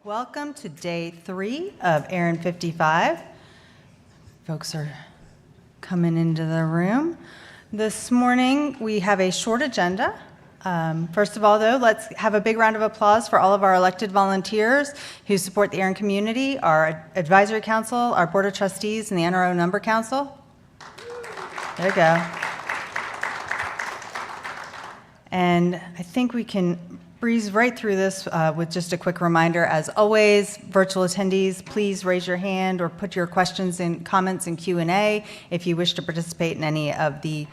Welcome to day 3 of ARIN 55. Folks are coming into the room. This morning we have a short agenda. First of all, though, let's have a big round of applause for all of our elected volunteers who support the ARIN community, our advisory council, our board of trustees, and the NRO Number Council. There you go. And I think we can breeze right through this with just a quick reminder. As always, virtual attendees, please raise your hand or put your questions and comments in Q&A. If you wish to participate in any of the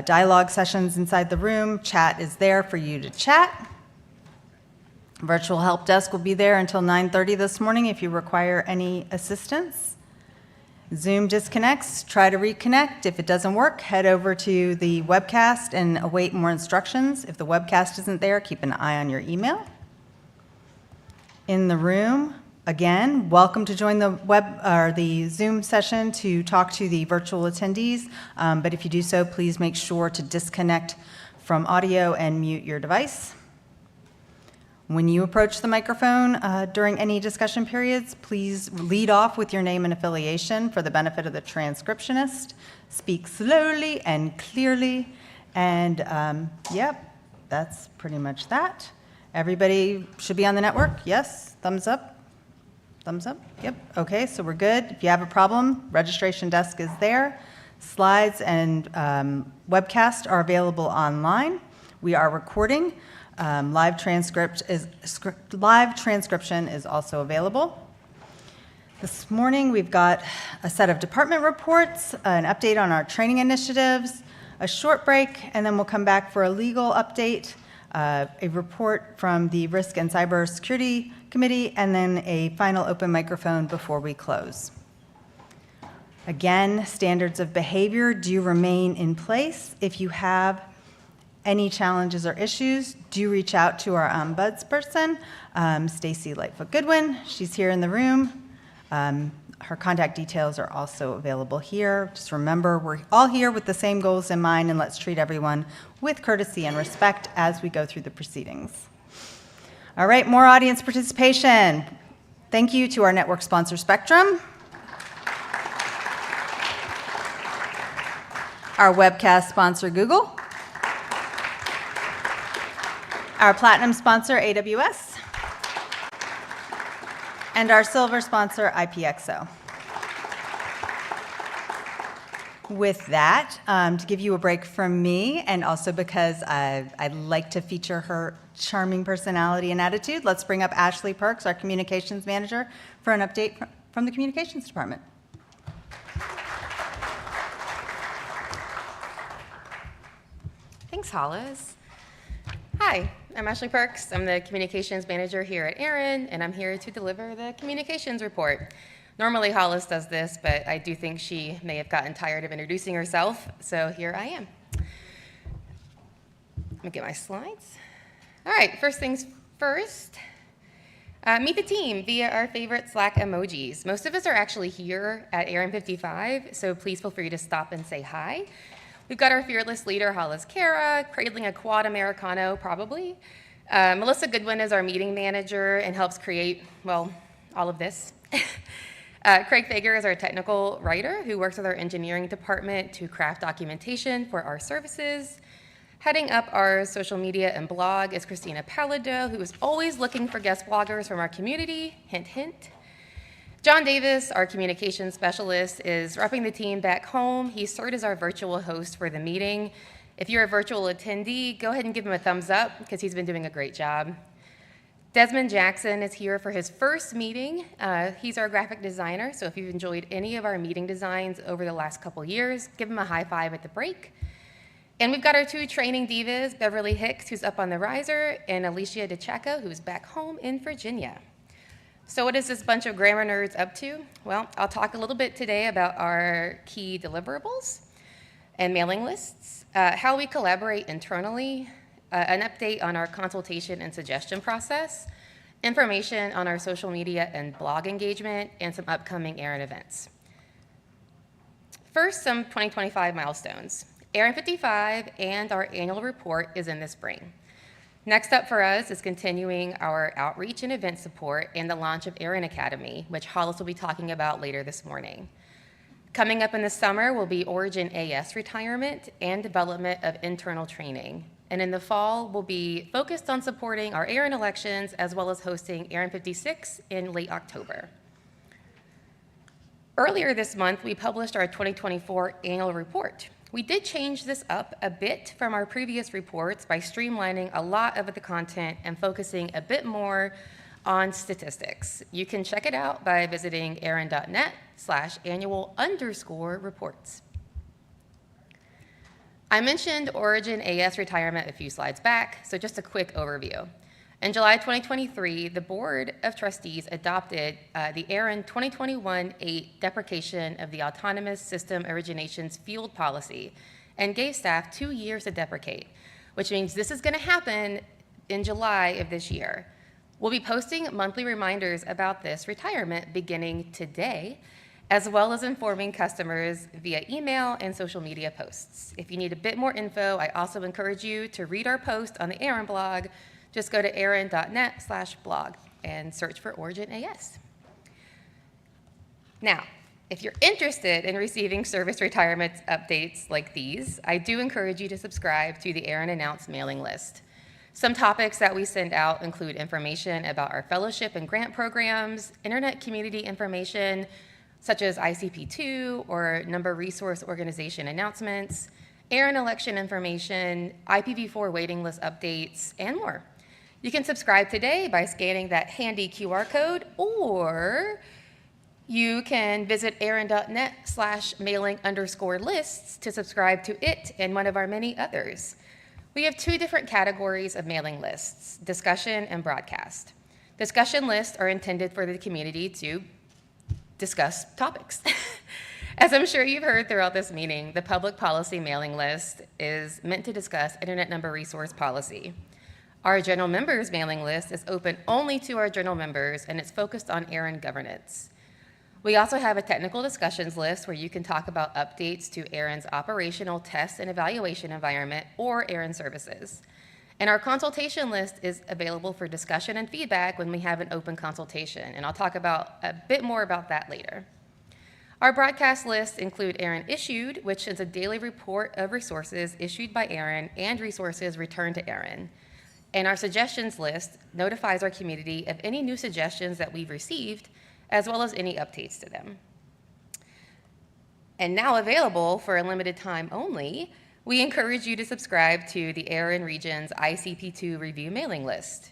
dialogue sessions inside the room, chat is there for you to chat. Virtual help desk will be there until 9:30 this morning if you require any assistance. Zoom disconnects, try to reconnect. If it doesn't work, head over to the webcast and await more instructions. If the webcast isn't there, keep an eye on your email. In the room, again, welcome to join the Zoom session to talk to the virtual attendees. But if you do so, please make sure to disconnect from audio and mute your device. When you approach the microphone during any discussion periods, please lead off with your name and affiliation for the benefit of the transcriptionist. Speak slowly and clearly. And yep, that's pretty much that. Everybody should be on the network? Yes? Thumbs up? Thumbs up? Yep. Okay, so we're good. If you have a problem, registration desk is there. Slides and webcast are available online. We are recording. Live transcription is also available. This morning we've got a set of department reports, an update on our training initiatives, a short break, and then we'll come back for a legal update, a report from the Risk and Cybersecurity Committee, and then a final open microphone before we close. Again, standards of behavior do remain in place. If you have any challenges or issues, do reach out to our ombudsperson, Stacy Lightfoot-Goodwin. She's here in the room. Her contact details are also available here. Just remember, we're all here with the same goals in mind, and let's treat everyone with courtesy and respect as we go through the proceedings. All right, more audience participation. Thank you to our network sponsor, Spectrum, our webcast sponsor, Google, our platinum sponsor, AWS, and our silver sponsor, IPXO. With that, to give you a break from me, and also because I'd like to feature her charming personality and attitude, let's bring up Ashley Perks, our communications manager, for an update from the communications department. Thanks, Hollis. Hi, I'm Ashley Perks. I'm the communications manager here at ARIN, and I'm here to deliver the communications report. Normally Hollis does this, but I do think she may have gotten tired of introducing herself, so here I am. Let me get my slides. All right, first things first. Meet the team via our favorite Slack emojis. Most of us are actually here at ARIN 55, so please feel free to stop and say hi. We've got our fearless leader, Hollis Cara, cradling a quad Americano, probably. Melissa Goodwin is our meeting manager and helps create, well, all of this. Craig Fager is our technical writer who works with our engineering department to craft documentation for our services. Heading up our social media and blog is Christina Palado, who is always looking for guest bloggers from our community, hint, hint. John Davis, our communications specialist, is repping the team back home. He served as our virtual host for the meeting. If you're a virtual attendee, go ahead and give him a thumbs up because he's been doing a great job. Desmond Jackson is here for his first meeting. He's our graphic designer, so if you've enjoyed any of our meeting designs over the last couple years, give him a high five at the break. And we've got our two training divas, Beverly Hicks, who's up on the riser, and Alicia DeChecco, who's back home in Virginia. So what is this bunch of grammar nerds up to? Well, I'll talk a little bit today about our key deliverables and mailing lists, how we collaborate internally, an update on our consultation and suggestion process, information on our social media and blog engagement, and some upcoming ARIN events. First, some 2025 milestones. ARIN 55 and our annual report is in the spring. Next up for us is continuing our outreach and event support and the launch of ARIN Academy, which Hollis will be talking about later this morning. Coming up in the summer will be Origin AS retirement and development of internal training. And in the fall, we'll be focused on supporting our ARIN elections as well as hosting ARIN 56 in late October. Earlier this month, we published our 2024 annual report. We did change this up a bit from our previous reports by streamlining a lot of the content and focusing a bit more on statistics. You can check it out by visiting arin.net/annual_reports. I mentioned Origin AS retirement a few slides back, so just a quick overview. In July 2023, the Board of Trustees adopted the ARIN 2021-8 deprecation of the Autonomous System Originations Field Policy and gave staff 2 years to deprecate, which means this is going to happen in July of this year. We'll be posting monthly reminders about this retirement beginning today, as well as informing customers via email and social media posts. If you need a bit more info, I also encourage you to read our post on the ARIN blog. Just go to arin.net/blog and search for Origin AS. Now, if you're interested in receiving service retirement updates like these, I do encourage you to subscribe to the ARIN Announced mailing list. Some topics that we send out include information about our fellowship and grant programs, internet community information, such as ICP2 or number resource organization announcements, ARIN election information, IPv4 waiting list updates, and more. You can subscribe today by scanning that handy QR code, or you can visit arin.net/mailing_lists to subscribe to it and one of our many others. We have 2 different categories of mailing lists, discussion and broadcast. Discussion lists are intended for the community to discuss topics. As I'm sure you've heard throughout this meeting, the public policy mailing list is meant to discuss Internet Number Resource Policy. Our general members mailing list is open only to our general members, and it's focused on ARIN governance. We also have a technical discussions list where you can talk about updates to ARIN's operational test and evaluation environment or ARIN services. And our consultation list is available for discussion and feedback when we have an open consultation, and I'll talk about a bit more about that later. Our broadcast lists include ARIN Issued, which is a daily report of resources issued by ARIN and resources returned to ARIN. And our suggestions list notifies our community of any new suggestions that we've received, as well as any updates to them. And now available for a limited time only, we encourage you to subscribe to the ARIN Region's ICP2 review mailing list.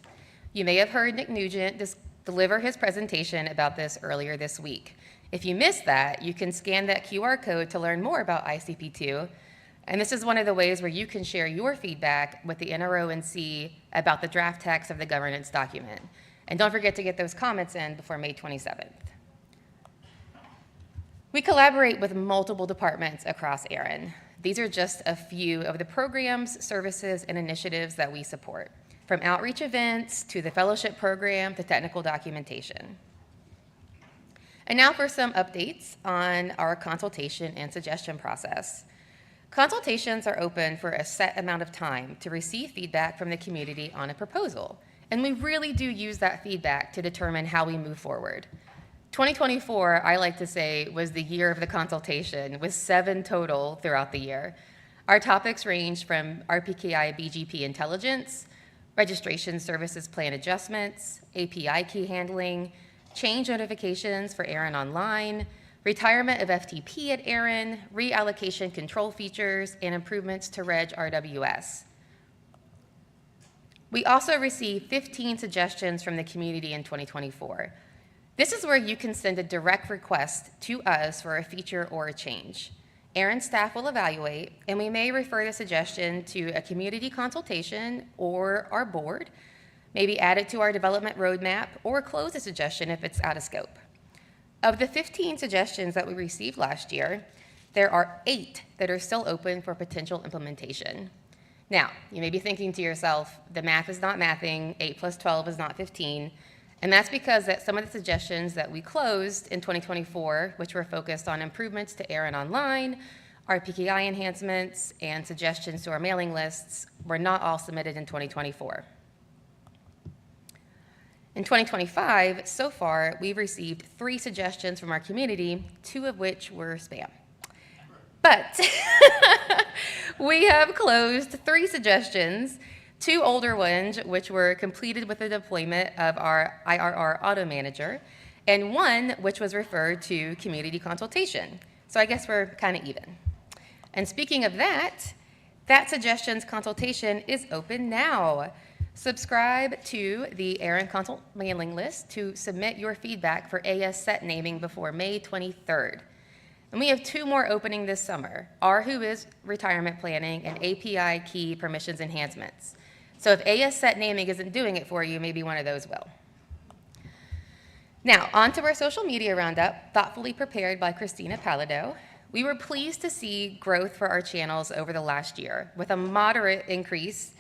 You may have heard Nick Nugent deliver his presentation about this earlier this week. If you missed that, you can scan that QR code to learn more about ICP2. And this is one of the ways where you can share your feedback with the NRONC about the draft text of the governance document. And don't forget to get those comments in before May 27th. We collaborate with multiple departments across ARIN. These are just a few of the programs, services, and initiatives that we support, from outreach events to the fellowship program to technical documentation. And now for some updates on our consultation and suggestion process. Consultations are open for a set amount of time to receive feedback from the community on a proposal. And we really do use that feedback to determine how we move forward. 2024, I like to say, was the year of the consultation, with 7 total throughout the year. Our topics ranged from RPKI BGP intelligence, registration services plan adjustments, API key handling, change notifications for ARIN Online, retirement of FTP at ARIN, reallocation control features, and improvements to Reg RWS. We also received 15 suggestions from the community in 2024. This is where you can send a direct request to us for a feature or a change. ARIN staff will evaluate, and we may refer the suggestion to a community consultation or our board, maybe add it to our development roadmap, or close the suggestion if it's out of scope. Of the 15 suggestions that we received last year, there are 8 that are still open for potential implementation. Now, you may be thinking to yourself, the math is not mathing, 8 plus 12 is not 15, and that's because that some of the suggestions that we closed in 2024, which were focused on improvements to ARIN Online, RPKI enhancements, and suggestions to our mailing lists, were not all submitted in 2024. In 2025, so far, we've received 3 suggestions from our community, 2 of which were spam. But we have closed 3 suggestions, 2 older ones, which were completed with the deployment of our IRR Auto Manager, and 1 which was referred to community consultation. So I guess we're kind of even. And speaking of that, that suggestions consultation is open now. Subscribe to the ARIN Consult mailing list to submit your feedback for AS set naming before May 23rd. And we have 2 more opening this summer, our Who Is Retirement Planning and API Key Permissions Enhancements. So if AS set naming isn't doing it for you, maybe one of those will. Now, on to our social media roundup, thoughtfully prepared by Christina Pallado. We were pleased to see growth for our channels over the last year with a moderate increase,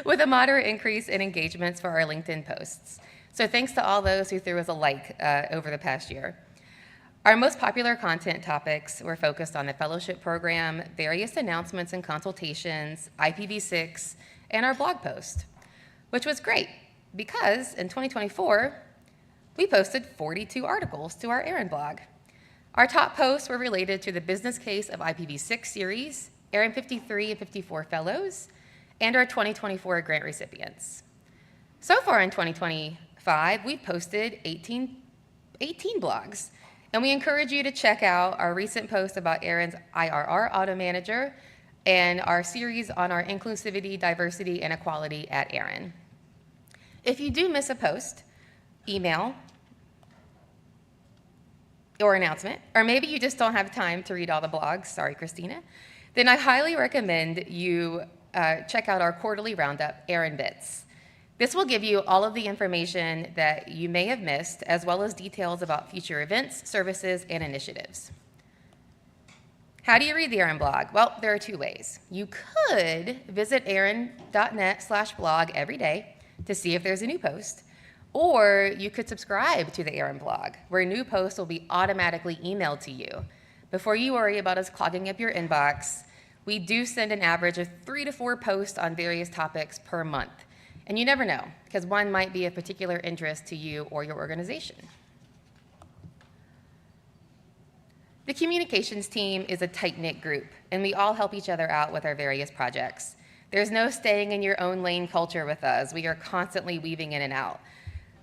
with a moderate increase in engagements for our LinkedIn posts. So thanks to all those who threw us a like over the past year. Our most popular content topics were focused on the fellowship program, various announcements and consultations, IPv6, and our blog post, which was great because in 2024, we posted 42 articles to our ARIN blog. Our top posts were related to the business case of IPv6 series, ARIN 53 and 54 fellows, and our 2024 grant recipients. So far in 2025, we've posted 18 blogs, and we encourage you to check out our recent post about ARIN's IRR Auto Manager and our series on our inclusivity, diversity, and equality at ARIN. If you do miss a post, email, or announcement, or maybe you just don't have time to read all the blogs, sorry, Christina, then I highly recommend you check out our quarterly roundup, ARIN Bits. This will give you all of the information that you may have missed, as well as details about future events, services, and initiatives. How do you read the ARIN blog? Well, there are 2 ways. You could visit arin.net/blog every day to see if there's a new post, or you could subscribe to the ARIN blog, where new posts will be automatically emailed to you. Before you worry about us clogging up your inbox, we do send an average of 3 to 4 posts on various topics per month. And you never know, because one might be of particular interest to you or your organization. The communications team is a tight-knit group, and we all help each other out with our various projects. There's no staying in your own lane culture with us. We are constantly weaving in and out.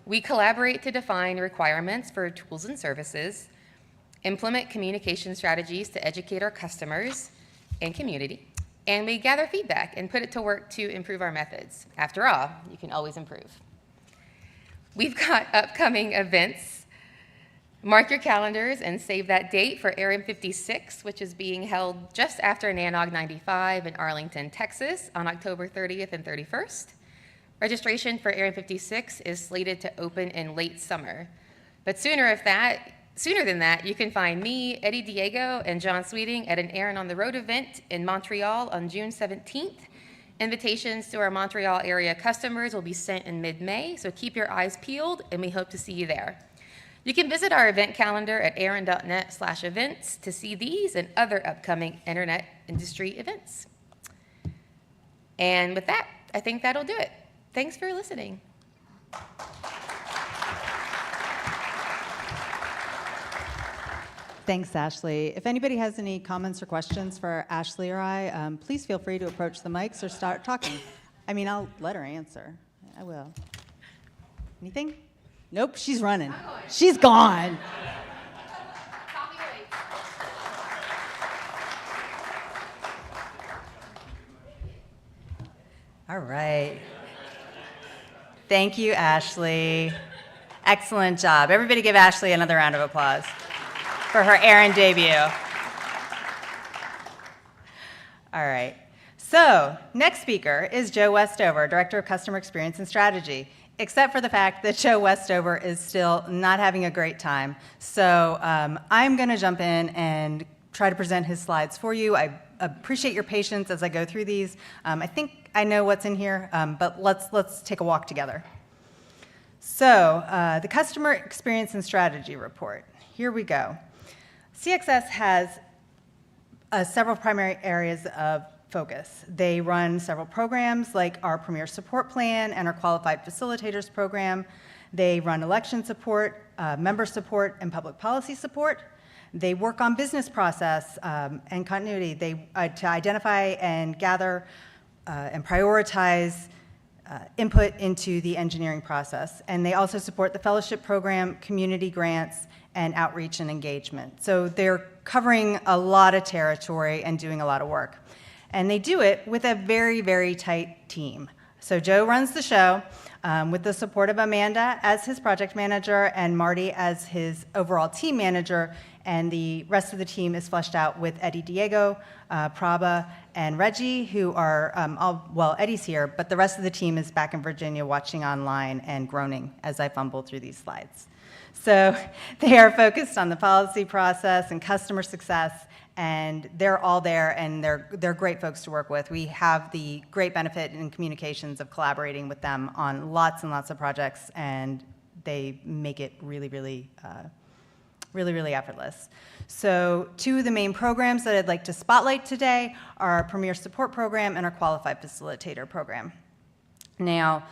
We collaborate to define requirements for tools and services, implement communication strategies to educate our customers and community, and we gather feedback and put it to work to improve our methods. After all, you can always improve. We've got upcoming events. Mark your calendars and save that date for ARIN 56, which is being held just after NANOG 95 in Arlington, Texas on October 30th and 31st. Registration for ARIN 56 is slated to open in late summer. But sooner than that, you can find me, Eddie Diego, and John Sweeting at an ARIN on the Road event in Montreal on June 17th. Invitations to our Montreal area customers will be sent in mid-May, so keep your eyes peeled, and we hope to see you there. You can visit our event calendar at arin.net/events to see these and other upcoming internet industry events. And with that, I think that'll do it. Thanks for listening. Thanks, Ashley. If anybody has any comments or questions for Ashley or I, please feel free to approach the mics or start talking. I mean, I'll let her answer. I will. Anything? Nope, she's running. She's gone. All right. Thank you, Ashley. Excellent job. Everybody give Ashley another round of applause for her ARIN debut. All right. So, next speaker is Joe Westover, Director of Customer Experience and Strategy, except for the fact that Joe Westover is still not having a great time. So I'm going to jump in and try to present his slides for you. I appreciate your patience as I go through these. I think I know what's in here, but let's take a walk together. So the Customer Experience and Strategy Report. Here we go. CXS has several primary areas of focus. They run several programs like our Premier Support Plan and our Qualified Facilitators Program. They run election support, member support, and public policy support. They work on business process and continuity. They to identify and gather and prioritize input into the engineering process. And they also support the fellowship program, community grants, and outreach and engagement. So they're covering a lot of territory and doing a lot of work. And they do it with a very, very tight team. So Joe runs the show with the support of Amanda as his project manager and Marty as his overall team manager, and the rest of the team is fleshed out with Eddie Diego, Prabha, and Reggie, who are, well, Eddie's here, but the rest of the team is back in Virginia watching online and groaning as I fumble through these slides. So they are focused on the policy process and customer success, and they're all there, and they're great folks to work with. We have the great benefit in communications of collaborating with them on lots and lots of projects, and they make it really, really effortless. So two of the main programs that I'd like to spotlight today are our Premier Support Program and our Qualified Facilitator Program. Now,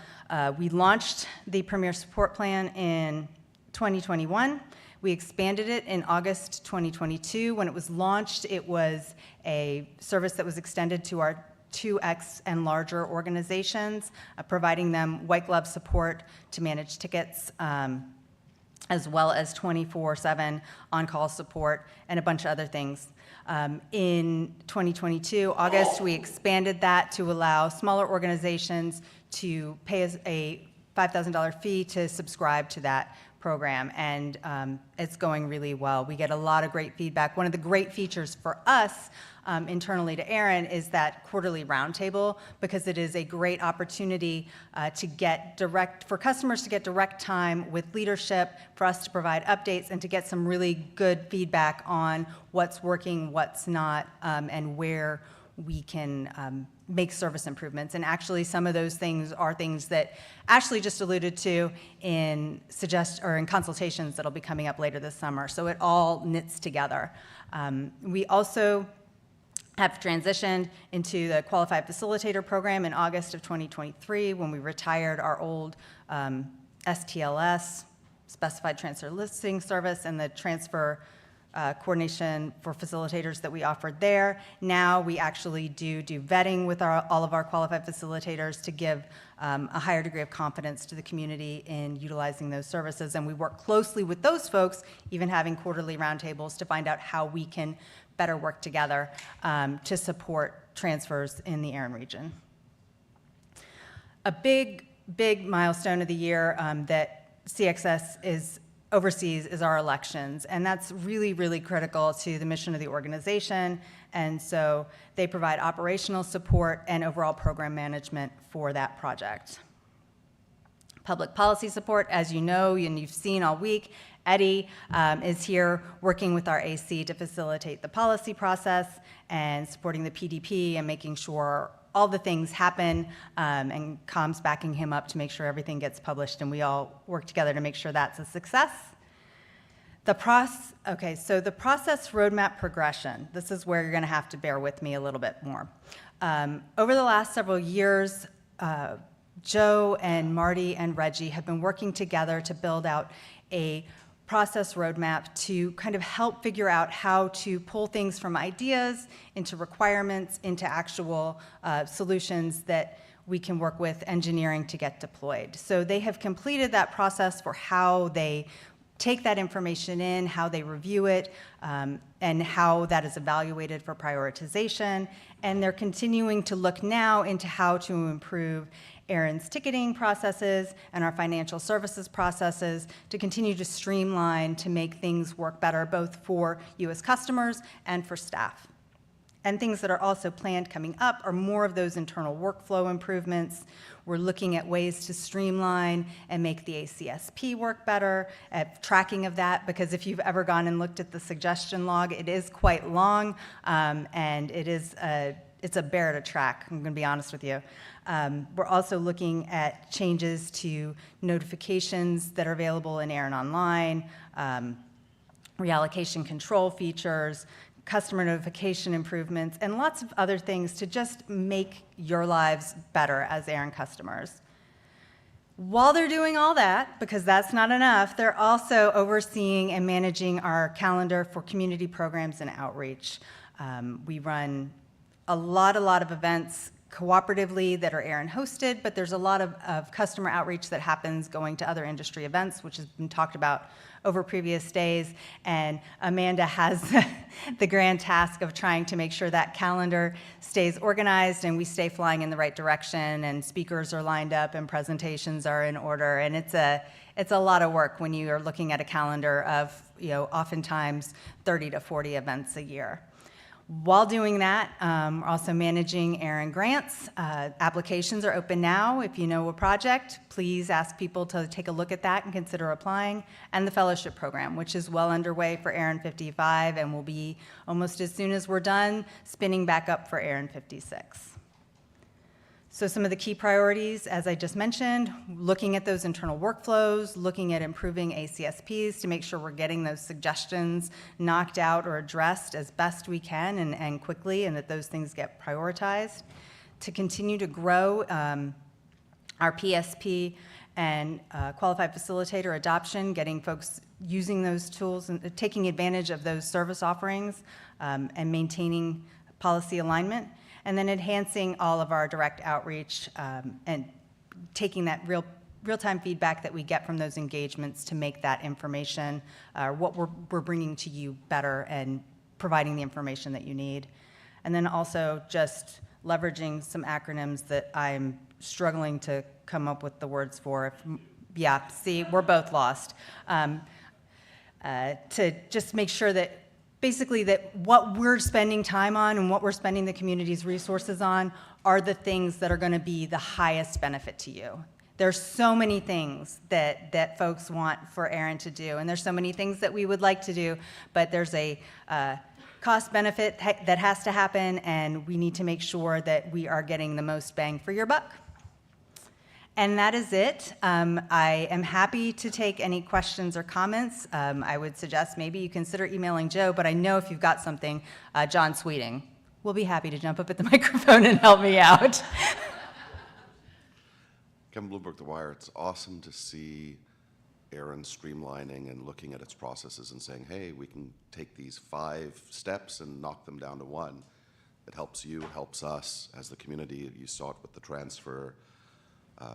we launched the Premier Support Plan in 2021. We expanded it in August 2022. When it was launched, it was a service that was extended to our 2X and larger organizations, providing them white glove support to manage tickets, as well as 24/7 on-call support and a bunch of other things. In 2022, August, we expanded that to allow smaller organizations to pay us a $5,000 fee to subscribe to that program, and it's going really well. We get a lot of great feedback. One of the great features for us internally to ARIN is that quarterly roundtable, because it is a great opportunity for customers to get direct time with leadership, for us to provide updates, and to get some really good feedback on what's working, what's not, and where we can make service improvements. And actually, some of those things are things that Ashley just alluded to in consultations that'll be coming up later this summer. So it all knits together. We also have transitioned into the Qualified Facilitator Program in August of 2023, when we retired our old STLS, Specified Transfer Listing Service, and the transfer coordination for facilitators that we offered there. Now we actually do vetting with all of our qualified facilitators to give a higher degree of confidence to the community in utilizing those services. And we work closely with those folks, even having quarterly roundtables, to find out how we can better work together to support transfers in the ARIN region. A big milestone of the year that CXS oversees is our elections, and that's really, really critical to the mission of the organization, and so they provide operational support and overall program management for that project. Public policy support, as you know, and you've seen all week, Eddie is here working with our AC to facilitate the policy process and supporting the PDP and making sure all the things happen, and comms backing him up to make sure everything gets published, and we all work together to make sure that's a success. So the process roadmap progression, this is where you're going to have to bear with me a little bit more. Over the last several years, Joe and Marty and Reggie have been working together to build out a process roadmap to kind of help figure out how to pull things from ideas into requirements, into actual solutions that we can work with engineering to get deployed. So they have completed that process for how they take that information in, how they review it, and how that is evaluated for prioritization. And they're continuing to look now into how to improve ARIN's ticketing processes and our financial services processes to continue to streamline, to make things work better, both for you as customers and for staff. And things that are also planned coming up are more of those internal workflow improvements. We're looking at ways to streamline and make the ACSP work better, at tracking of that, because if you've ever gone and looked at the suggestion log, it is quite long, and it's a bear to track, I'm going to be honest with you. We're also looking at changes to notifications that are available in ARIN Online, reallocation control features, customer notification improvements, and lots of other things to just make your lives better as ARIN customers. While they're doing all that, because that's not enough, they're also overseeing and managing our calendar for community programs and outreach. We run a lot of events cooperatively that are ARIN hosted, but there's a lot of customer outreach that happens going to other industry events, which has been talked about over previous days. And Amanda has the grand task of trying to make sure that calendar stays organized and we stay flying in the right direction and speakers are lined up and presentations are in order. And it's a lot of work when you are looking at a calendar of, oftentimes 30 to 40 events a year. While doing that, we're also managing ARIN grants. Applications are open now. If you know a project, please ask people to take a look at that and consider applying. And the fellowship program, which is well underway for ARIN 55 and will be almost as soon as we're done, spinning back up for ARIN 56. So some of the key priorities, as I just mentioned, looking at those internal workflows, looking at improving ACSPs to make sure we're getting those suggestions knocked out or addressed as best we can and quickly, and that those things get prioritized. To continue to grow our PSP and qualified facilitator adoption, getting folks using those tools and taking advantage of those service offerings and maintaining policy alignment. And then enhancing all of our direct outreach and taking that real-time feedback that we get from those engagements to make that information, what we're bringing to you better and providing the information that you need. And then also just leveraging some acronyms that I'm struggling to come up with the words for. Yeah, see, we're both lost. To just make sure that basically that what we're spending time on and what we're spending the community's resources on are the things that are going to be the highest benefit to you. There's so many things that folks want for ARIN to do, and there's so many things that we would like to do, but there's a cost benefit that has to happen, and we need to make sure that we are getting the most bang for your buck. And that is it. I am happy to take any questions or comments. I would suggest maybe you consider emailing Joe, but I know if you've got something, John Sweeting will be happy to jump up at the microphone and help me out. Kevin Bloomberg, The Wire. It's awesome to see ARIN streamlining and looking at its processes and saying, hey, we can take these 5 steps and knock them down to 1. It helps you, helps us as the community. You saw it with the transfer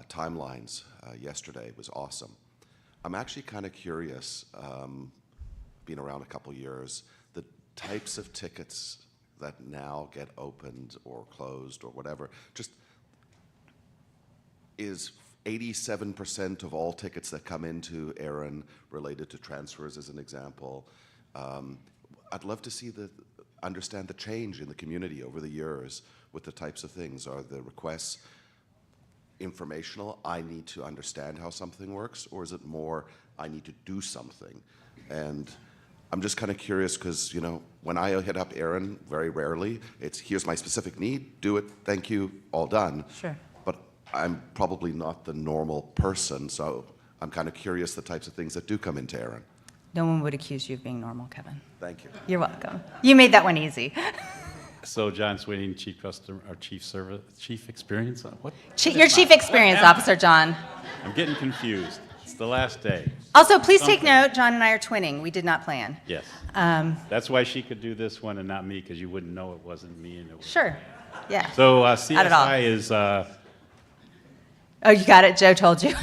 timelines yesterday. It was awesome. I'm actually kind of curious, being around a couple years, the types of tickets that now get opened or closed or whatever. Just is 87% of all tickets that come into ARIN related to transfers, as an example. I'd love to see understand the change in the community over the years with the types of things. Are the requests informational, I need to understand how something works, or is it more, I need to do something? And I'm just kind of curious because, when I hit up ARIN, very rarely, it's here's my specific need, do it, thank you, all done. Sure. But I'm probably not the normal person, so I'm kind of curious the types of things that do come into ARIN. No one would accuse you of being normal, Kevin. Thank you. You're welcome. You made that one easy. So John Sweeting, Chief Experience, what? Your Chief Experience Officer, John. I'm getting confused. It's the last day. Also, please take note, John and I are twinning. We did not plan. Yes. That's why she could do this one and not me, because you wouldn't know it wasn't me. And it was Sure. Yeah. So Not at all. CSI is, Oh, you got it. Joe told you.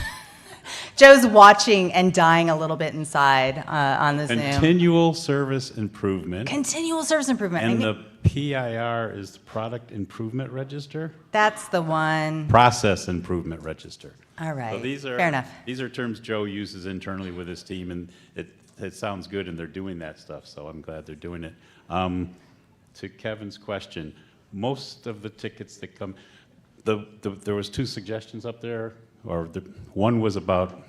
Joe's watching and dying a little bit inside on the Zoom. continual service improvement. Continual service improvement. And the PIR is the Product Improvement Register? That's the one. Process Improvement Register. All right. So these are, fair enough. These are terms Joe uses internally with his team, and it sounds good, and they're doing that stuff, so I'm glad they're doing it. To Kevin's question, most of the tickets that come, there was 2 suggestions up there, or one was about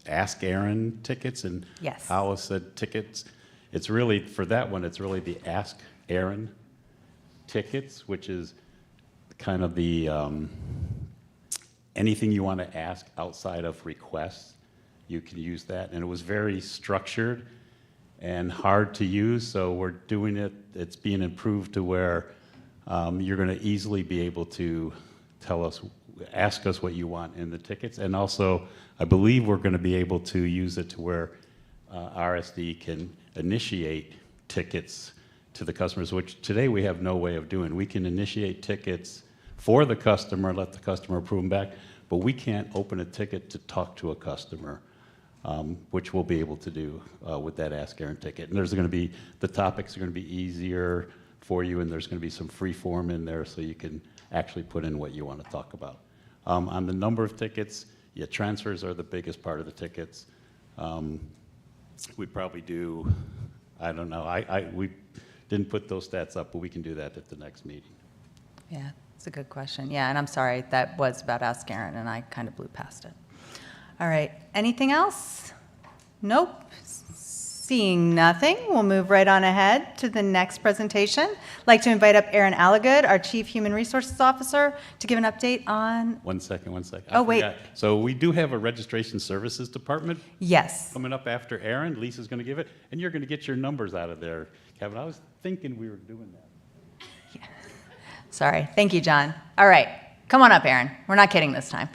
Ask ARIN tickets, and Yes. Alice said tickets. It's really, for that one, it's really the Ask ARIN tickets, which is kind of the anything you want to ask outside of requests, you can use that. And it was very structured and hard to use, so we're doing it it's being improved to where you're going to easily be able to ask us what you want in the tickets. And also, I believe we're going to be able to use it to where RSD can initiate tickets to the customers, which today we have no way of doing. We can initiate tickets for the customer, let the customer approve them back, but we can't open a ticket to talk to a customer, which we'll be able to do with that Ask Aaron ticket. And there's going to be, the topics are going to be easier for you, and there's going to be some free form in there so you can actually put in what you want to talk about. On the number of tickets, yeah, transfers are the biggest part of the tickets. We probably do, I don't know, we didn't put those stats up, but we can do that at the next meeting. Yeah, it's a good question. Yeah, and I'm sorry, that was about Ask Aaron, and I kind of blew past it. All right, anything else? Nope. Seeing nothing, we'll move right on ahead to the next presentation. I'd like to invite up ARIN Alligood, our Chief Human Resources Officer, to give an update on... One second. Oh, wait. So we do have a registration services department Yes. coming up after Aaron. Lisa's going to give it, and you're going to get your numbers out of there, Kevin. I was thinking we were doing that. Yeah. Sorry. Thank you, John. All right. Come on up, ARIN. We're not kidding this time.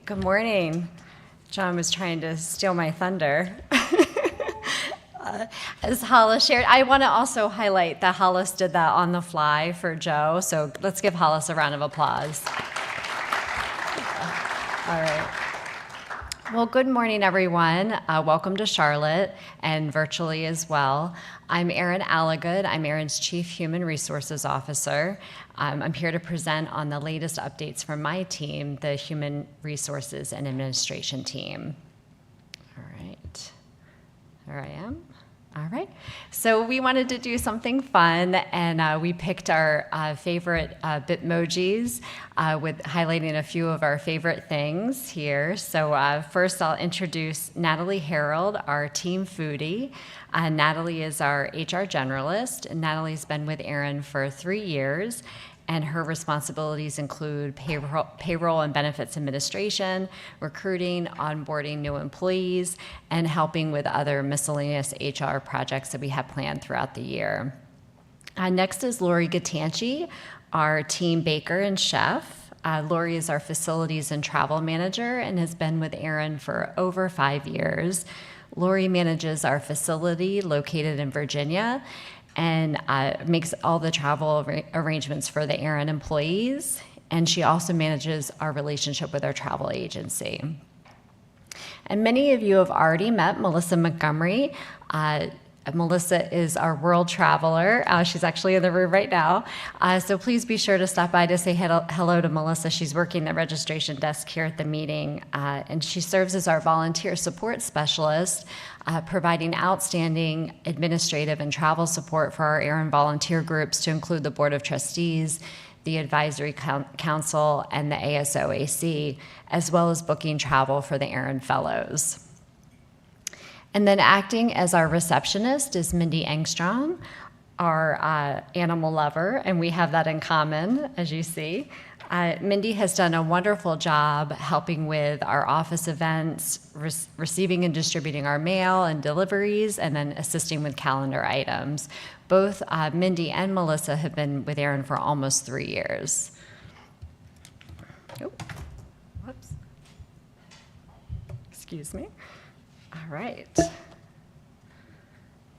Good morning. John was trying to steal my thunder. As Hollis shared, I want to also highlight that Hollis did that on the fly for Joe, so let's give Hollis a round of applause. All right. Well, good morning, everyone. Welcome to Charlotte, and virtually as well. I'm ARIN Alligood. I'm ARIN's Chief Human Resources Officer. I'm here to present on the latest updates from my team, the Human Resources and Administration team. All right. There I am. All right. So we wanted to do something fun, and we picked our favorite Bitmojis with highlighting a few of our favorite things here. So first, I'll introduce Natalie Harold, our team foodie. Natalie is our HR generalist, and Natalie's been with ARIN for 3 years. And her responsibilities include payroll and benefits administration, recruiting, onboarding new employees, and helping with other miscellaneous HR projects that we have planned throughout the year. Next is Lori Gatanchi, our team baker and chef. Lori is our facilities and travel manager and has been with ARIN for over 5 years. Lori manages our facility located in Virginia and makes all the travel arrangements for the ARIN employees, and she also manages our relationship with our travel agency. And many of you have already met Melissa Montgomery. Melissa is our world traveler. She's actually in the room right now. So please be sure to stop by to say hello to Melissa. She's working the registration desk here at the meeting. And she serves as our volunteer support specialist, providing outstanding administrative and travel support for our ARIN volunteer groups to include the Board of Trustees, the Advisory Council, and the ASOAC, as well as booking travel for the ARIN Fellows. And then acting as our receptionist is Mindy Engstrom, our animal lover, and we have that in common, as you see. Mindy has done a wonderful job helping with our office events, receiving and distributing our mail and deliveries, and then assisting with calendar items. Both Mindy and Melissa have been with ARIN for almost 3 years. Oh, whoops. Excuse me. All right.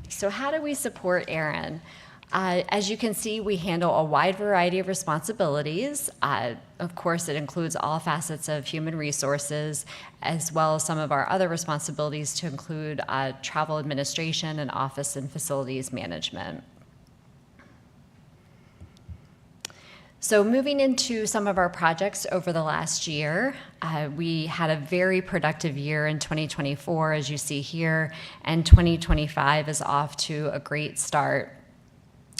So how do we support ARIN? As you can see, we handle a wide variety of responsibilities. Of course, it includes all facets of human resources, as well as some of our other responsibilities to include travel administration and office and facilities management. So moving into some of our projects over the last year, we had a very productive year in 2024, as you see here, and 2025 is off to a great start.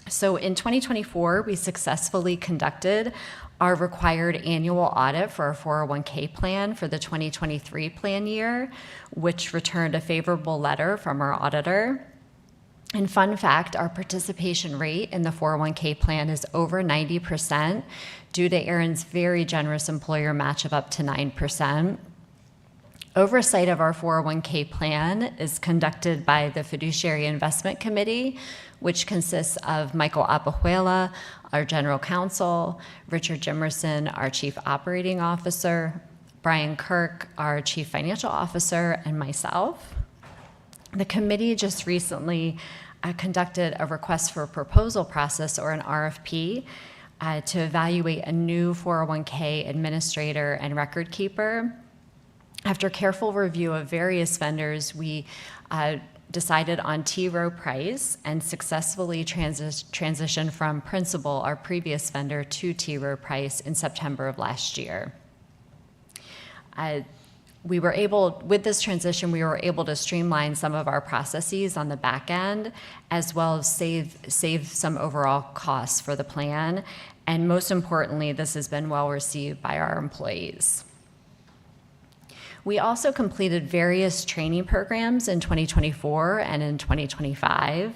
So in 2024, we successfully conducted our required annual audit for our 401k plan for the 2023 plan year, which returned a favorable letter from our auditor. And fun fact, our participation rate in the 401k plan is over 90% due to ARIN's very generous employer match of up to 9%. Oversight of our 401k plan is conducted by the Fiduciary Investment Committee, which consists of Michael Apahuela, our General Counsel, Richard Jimerson, our Chief Operating Officer, Brian Kirk, our Chief Financial Officer, and myself. The committee just recently conducted a request for a proposal process, or an RFP, to evaluate a new 401k administrator and record keeper. After careful review of various vendors, we decided on T. Rowe Price and successfully transitioned from Principal, our previous vendor, to T. Rowe Price in September of last year. With this transition, we were able to streamline some of our processes on the back end, as well as save some overall costs for the plan. And most importantly, this has been well received by our employees. We also completed various training programs in 2024 and in 2025.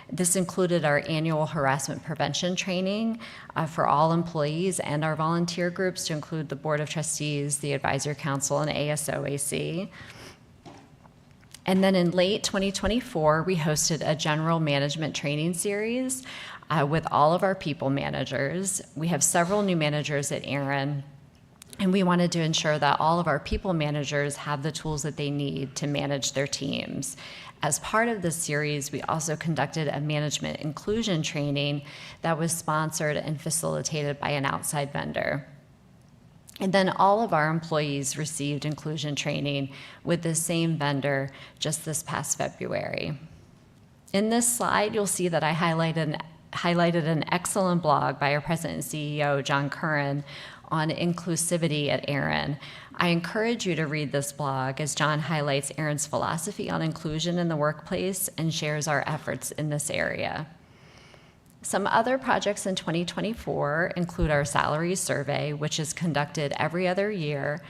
This included our annual harassment prevention training for all employees and our volunteer groups, to include the Board of Trustees, the Advisory Council, and ASOAC. And then in late 2024, we hosted a general management training series with all of our people managers. We have several new managers at ARIN, and we wanted to ensure that all of our people managers have the tools that they need to manage their teams. As part of this series, we also conducted a management inclusion training that was sponsored and facilitated by an outside vendor. And then all of our employees received inclusion training with the same vendor just this past February. In this slide, you'll see that I highlighted an excellent blog by our President and CEO, John Curran, on inclusivity at ARIN. I encourage you to read this blog, as John highlights ARIN's philosophy on inclusion in the workplace and shares our efforts in this area. Some other projects in 2024 include our salary survey, which is conducted every other year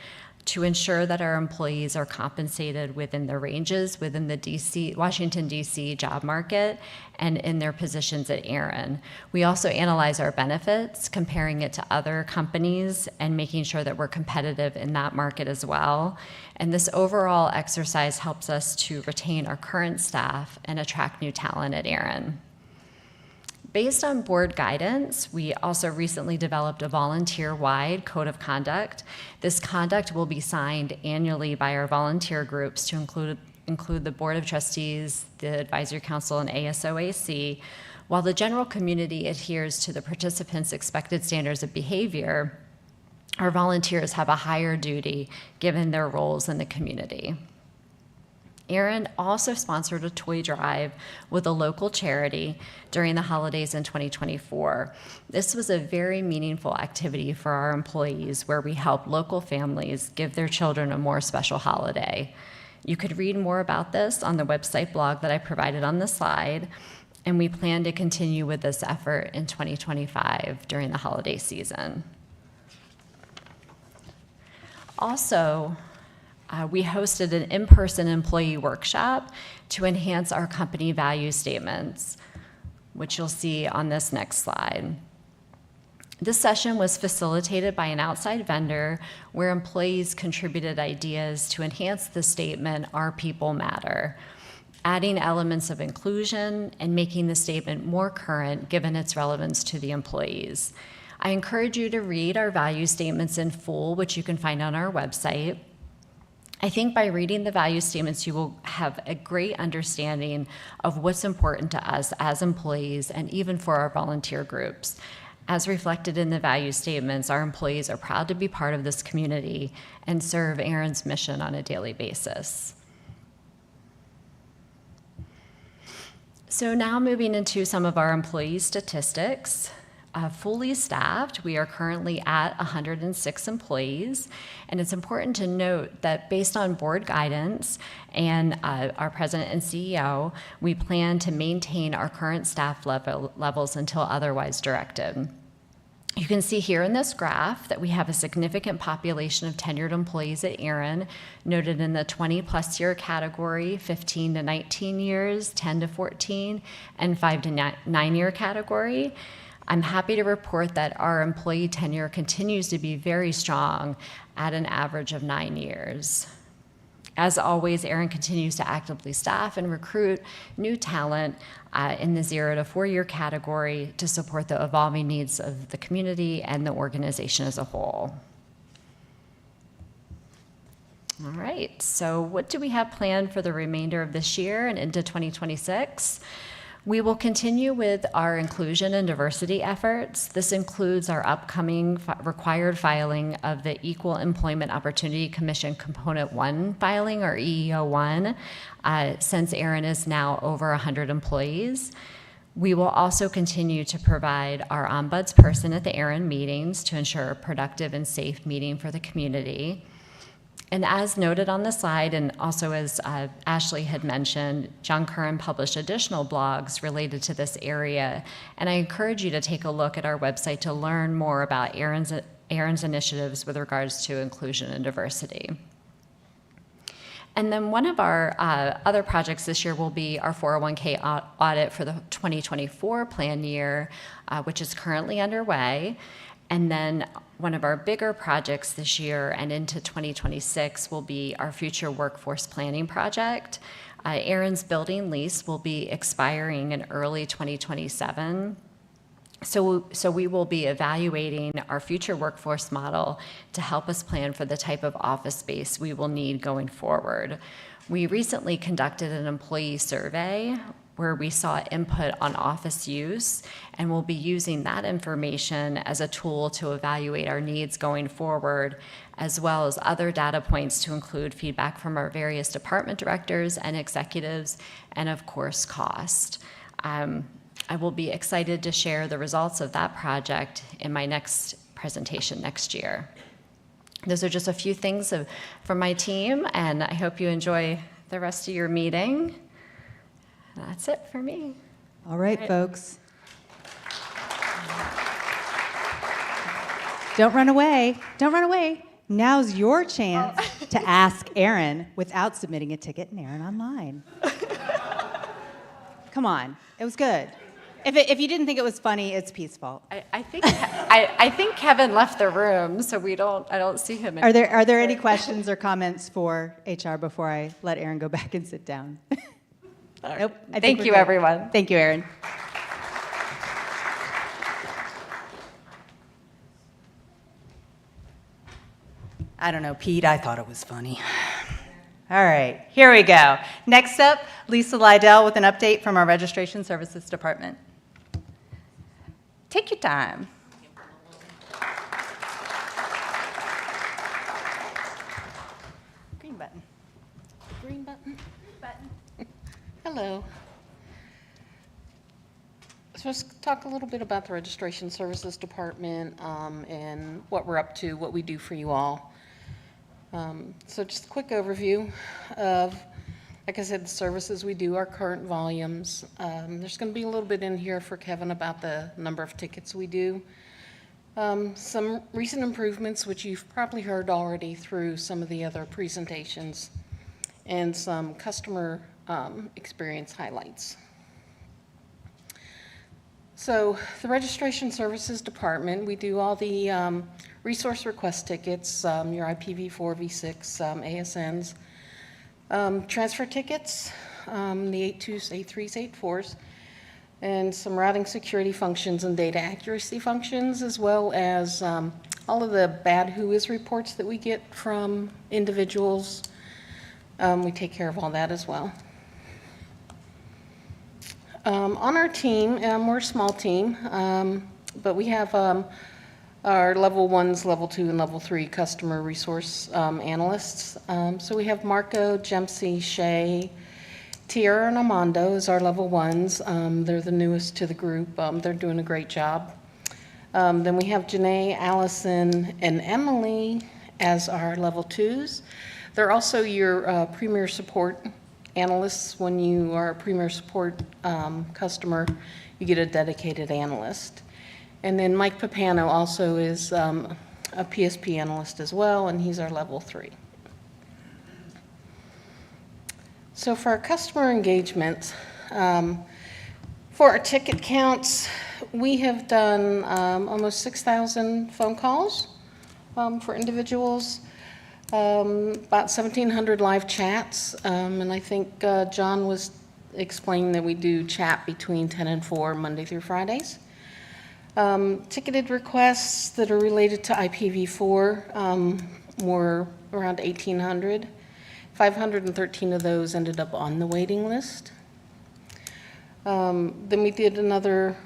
to ensure that our employees are compensated within the ranges within the Washington, D.C. job market and in their positions at ARIN. We also analyze our benefits, comparing it to other companies and making sure that we're competitive in that market as well. And this overall exercise helps us to retain our current staff and attract new talent at ARIN. Based on board guidance, we also recently developed a volunteer-wide code of conduct. This conduct will be signed annually by our volunteer groups to include the Board of Trustees, the Advisory Council, and ASOAC, while the general community adheres to the participants' expected standards of behavior. Our volunteers have a higher duty given their roles in the community. ARIN also sponsored a toy drive with a local charity during the holidays in 2024. This was a very meaningful activity for our employees, where we helped local families give their children a more special holiday. You could read more about this on the website blog that I provided on the slide, and we plan to continue with this effort in 2025 during the holiday season. Also, we hosted an in-person employee workshop to enhance our company value statements, which you'll see on this next slide. This session was facilitated by an outside vendor, where employees contributed ideas to enhance the statement, "Our people matter," adding elements of inclusion and making the statement more current given its relevance to the employees. I encourage you to read our value statements in full, which you can find on our website. I think by reading the value statements, you will have a great understanding of what's important to us as employees and even for our volunteer groups. As reflected in the value statements, our employees are proud to be part of this community and serve ARIN's mission on a daily basis. So now moving into some of our employee statistics. Fully staffed, we are currently at 106 employees, and it's important to note that based on board guidance and our president and CEO, we plan to maintain our current staff levels until otherwise directed. You can see here in this graph that we have a significant population of tenured employees at ARIN, noted in the 20-plus year category, 15 to 19 years, 10 to 14, and 5 to 9 year category. I'm happy to report that our employee tenure continues to be very strong at an average of 9 years. As always, ARIN continues to actively staff and recruit new talent in the 0 to 4 year category to support the evolving needs of the community and the organization as a whole. All right, so what do we have planned for the remainder of this year and into 2026? We will continue with our inclusion and diversity efforts. This includes our upcoming required filing of the Equal Employment Opportunity Commission Component 1 filing, or EEO1, since ARIN is now over 100 employees. We will also continue to provide our ombudsperson at the ARIN meetings to ensure a productive and safe meeting for the community. And as noted on the slide, and also as Ashley had mentioned, John Curran published additional blogs related to this area, and I encourage you to take a look at our website to learn more about ARIN's initiatives with regards to inclusion and diversity. And then one of our other projects this year will be our 401k audit for the 2024 plan year, which is currently underway. And then one of our bigger projects this year and into 2026 will be our future workforce planning project. ARIN's building lease will be expiring in early 2027. So we will be evaluating our future workforce model to help us plan for the type of office space we will need going forward. We recently conducted an employee survey where we saw input on office use, and we'll be using that information as a tool to evaluate our needs going forward, as well as other data points to include feedback from our various department directors and executives, and of course, cost. I will be excited to share the results of that project in my next presentation next year. Those are just a few things from my team, and I hope you enjoy the rest of your meeting. That's it for me. All right, folks. Don't run away. Don't run away. Now's your chance to ask ARIN without submitting a ticket in ARIN Online. Come on. It was good. If you didn't think it was funny, it's Pete's fault. I think Kevin left the room, so I don't see him. Are there any questions or comments for HR before I let ARIN go back and sit down? Nope. Thank you, everyone. Thank you, ARIN. I don't know, Pete, I thought it was funny. All right, here we go. Next up, Lisa Lydell with an update from our Registration Services Department. Take your time. Green button. Green button. Hello. So let's talk a little bit about the Registration Services Department and what we're up to, what we do for you all. So just a quick overview of, like I said, the services we do, our current volumes. There's going to be a little bit in here for Kevin about the number of tickets we do. Some recent improvements, which you've probably heard already through some of the other presentations, and some customer experience highlights. So the Registration Services Department, we do all the resource request tickets, your IPv4, V6, ASNs, transfer tickets, the 82s, A3s, 84s, and some routing security functions and data accuracy functions, as well as all of the bad whois reports that we get from individuals. We take care of all that as well. On our team, we're a small team, but we have our level 1s, level 2, and level 3 customer resource analysts. So we have Marco, Jemsy, Shay, Tiara, and Armando as our level 1s. They're the newest to the group. They're doing a great job. Then we have Janae, Allison, and Emily as our level 2s. They're also your premier support analysts. When you are a premier support customer, you get a dedicated analyst. And then Mike Papano also is a PSP analyst as well, and he's our level 3. So for our customer engagement, for our ticket counts, we have done almost 6,000 phone calls for individuals. About 1,700 live chats, and I think John was explaining that we do chat between 10 and 4, Monday through Fridays. Ticketed requests that are related to IPv4 were around 1,800. 513 of those ended up on the waiting list. Then we did another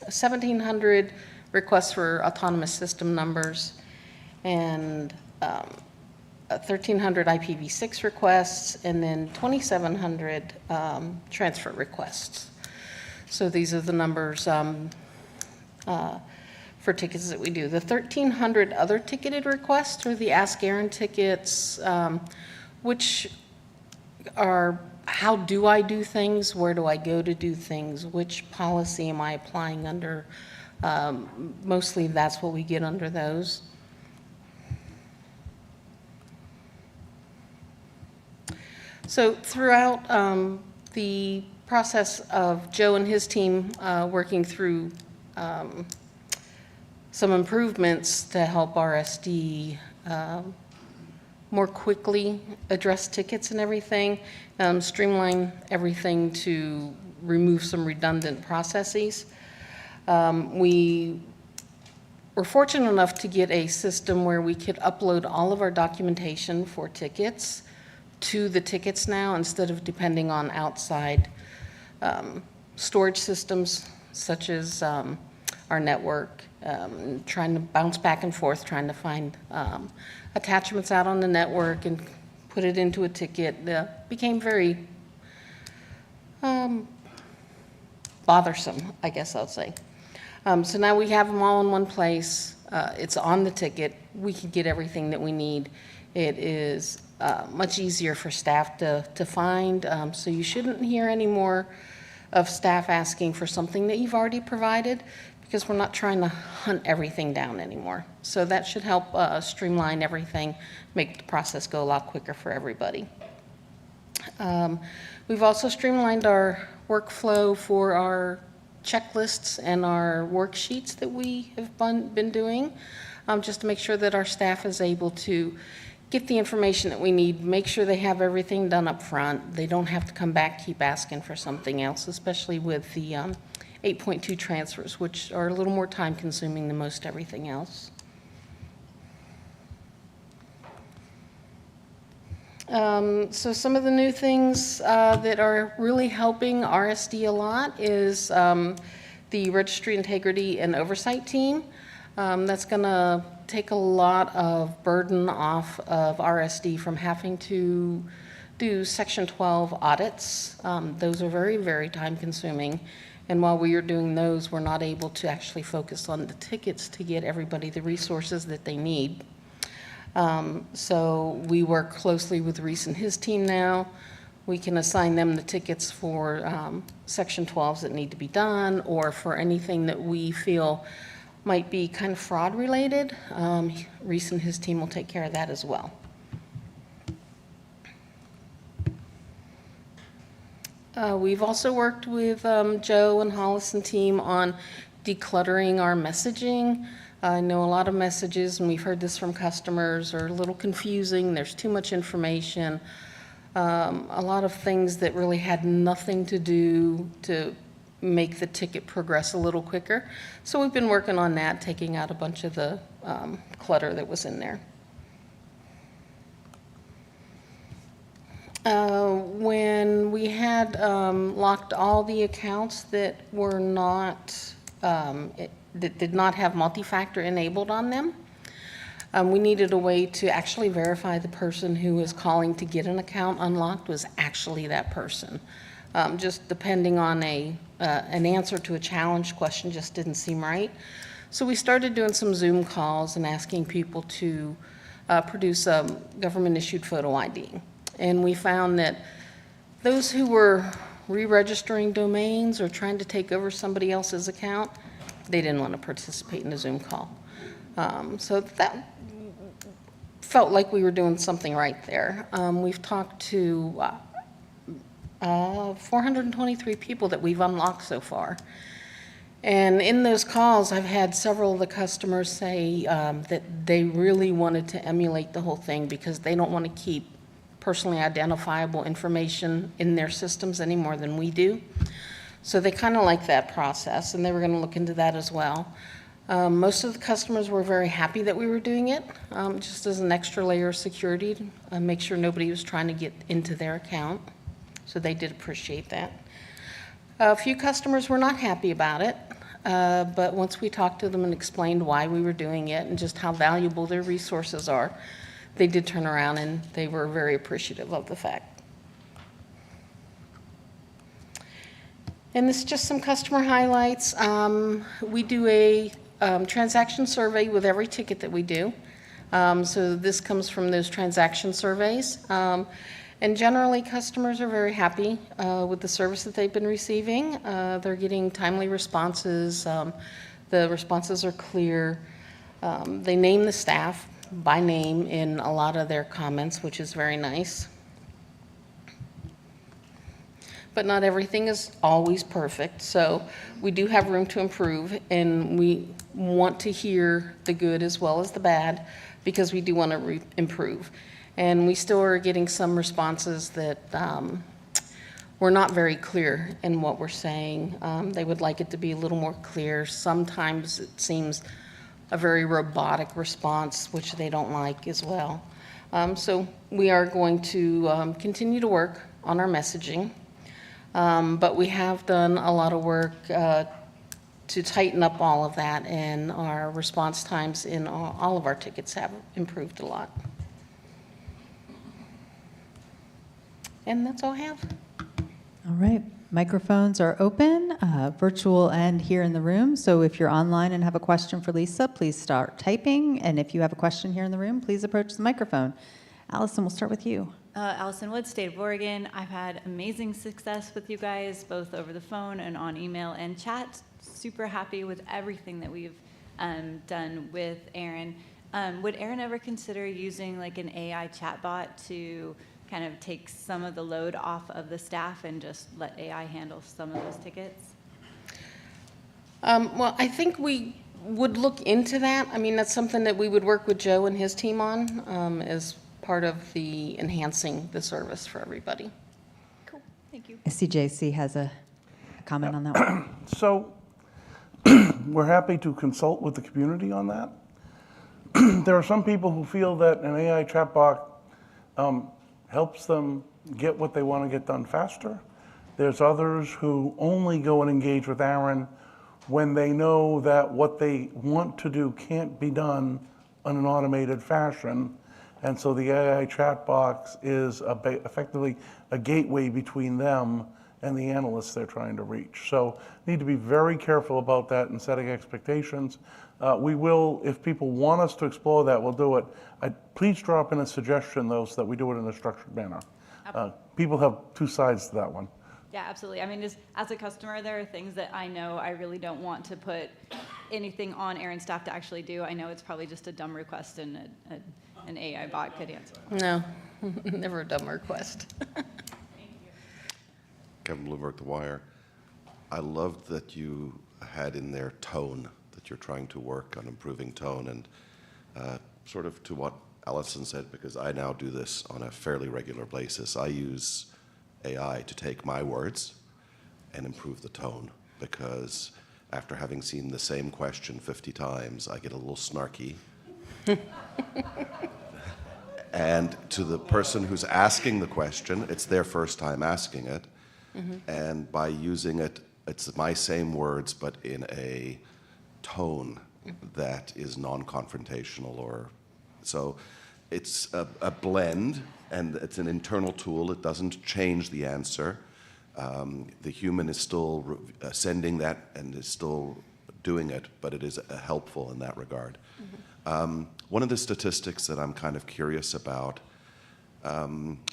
1,700 requests for autonomous system numbers and 1,300 IPv6 requests, and then 2,700 transfer requests. So these are the numbers for tickets that we do. The 1,300 other ticketed requests are the Ask ARIN tickets, which are how do I do things, where do I go to do things, which policy am I applying under. Mostly that's what we get under those. So throughout the process of Joe and his team working through some improvements to help RSD more quickly address tickets and everything, streamline everything to remove some redundant processes. We were fortunate enough to get a system where we could upload all of our documentation for tickets to the tickets now, instead of depending on outside storage systems such as our network, trying to bounce back and forth, trying to find attachments out on the network and put it into a ticket. Became very bothersome, I guess I'll say. So now we have them all in one place. It's on the ticket. We can get everything that we need. It is much easier for staff to find, so you shouldn't hear any more of staff asking for something that you've already provided, because we're not trying to hunt everything down anymore. So that should help streamline everything, make the process go a lot quicker for everybody. We've also streamlined our workflow for our checklists and our worksheets that we have been doing, just to make sure that our staff is able to get the information that we need, make sure they have everything done up front. They don't have to come back, keep asking for something else, especially with the 8.2 transfers, which are a little more time consuming than most everything else. So some of the new things that are really helping RSD a lot is the Registry Integrity and Oversight Team. That's going to take a lot of burden off of RSD from having to do Section 12 audits. Those are very, very time consuming. And while we are doing those, we're not able to actually focus on the tickets to get everybody the resources that they need. So we work closely with Reese and his team now. We can assign them the tickets for Section 12s that need to be done, or for anything that we feel might be kind of fraud related. Reese and his team will take care of that as well. We've also worked with Joe and Hollis and team on decluttering our messaging. I know a lot of messages, and we've heard this from customers, are a little confusing. There's too much information. A lot of things that really had nothing to do to make the ticket progress a little quicker. So we've been working on that, taking out a bunch of the clutter that was in there. When we had locked all the accounts that were not, that did not have multi-factor enabled on them, we needed a way to actually verify the person who was calling to get an account unlocked was actually that person. Just depending on an answer to a challenge question just didn't seem right. So we started doing some Zoom calls and asking people to produce a government-issued photo ID. And we found that those who were re-registering domains or trying to take over somebody else's account, they didn't want to participate in a Zoom call. So that felt like we were doing something right there. We've talked to 423 people that we've unlocked so far. And in those calls, I've had several of the customers say that they really wanted to emulate the whole thing because they don't want to keep personally identifiable information in their systems any more than we do. So they kind of like that process, and they were going to look into that as well. Most of the customers were very happy that we were doing it, just as an extra layer of security to make sure nobody was trying to get into their account. So they did appreciate that. A few customers were not happy about it, but once we talked to them and explained why we were doing it and just how valuable their resources are, they did turn around and they were very appreciative of the fact. And this is just some customer highlights. We do a transaction survey with every ticket that we do. So this comes from those transaction surveys. And generally, customers are very happy with the service that they've been receiving. They're getting timely responses. The responses are clear. They name the staff by name in a lot of their comments, which is very nice. But not everything is always perfect, so we do have room to improve, and we want to hear the good as well as the bad, because we do want to improve. And we still are getting some responses that were not very clear in what we're saying. They would like it to be a little more clear. Sometimes it seems a very robotic response, which they don't like as well. So we are going to continue to work on our messaging, but we have done a lot of work to tighten up all of that, and our response times in all of our tickets have improved a lot. And that's all I have. All right, microphones are open, virtual and here in the room. So if you're online and have a question for Lisa, please start typing. And if you have a question here in the room, please approach the microphone. Allison, we'll start with you. Allison Wood, State of Oregon. I've had amazing success with you guys, both over the phone and on email and chat. Super happy with everything that we've done with ARIN. Would ARIN ever consider using like an AI chatbot to kind of take some of the load off of the staff and just let AI handle some of those tickets? Well, I think we would look into that. I mean, that's something that we would work with Joe and his team on as part of the enhancing the service for everybody. Cool, thank you. CJC has a comment on that one. So we're happy to consult with the community on that. There are some people who feel that an AI chatbot helps them get what they want to get done faster. There's others who only go and engage with ARIN when they know that what they want to do can't be done in an automated fashion. And so the AI chat box is effectively a gateway between them and the analysts they're trying to reach. So need to be very careful about that and setting expectations. We will, if people want us to explore that, we'll do it. Please drop in a suggestion, though, so that we do it in a structured manner. People have two sides to that one. Yeah, absolutely. I mean, just as a customer, there are things that I know I really don't want to put anything on ARIN staff to actually do. I know it's probably just a dumb request and an AI bot could answer. No, never a dumb request. Kevin Bloomberg, The Wire. I loved that you had in there tone, that you're trying to work on improving tone, and sort of to what Allison said, because I now do this on a fairly regular basis. I use AI to take my words and improve the tone, because after having seen the same question 50 times, I get a little snarky. And to the person who's asking the question, it's their first time asking it. And by using it, it's my same words, but in a tone that is non-confrontational, or so it's a blend, and it's an internal tool. It doesn't change the answer. The human is still sending that and is still doing it, but it is helpful in that regard. One of the statistics that I'm kind of curious about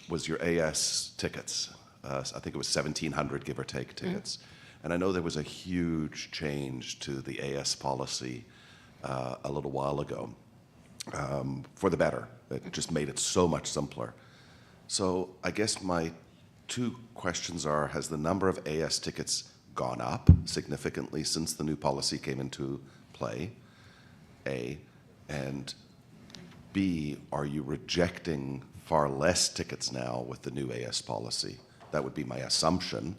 was your AS tickets. I think it was 1,700, give or take, tickets. And I know there was a huge change to the AS policy a little while ago, for the better. It just made it so much simpler. So I guess my two questions are, has the number of AS tickets gone up significantly since the new policy came into play? A. And B, are you rejecting far less tickets now with the new AS policy? That would be my assumption.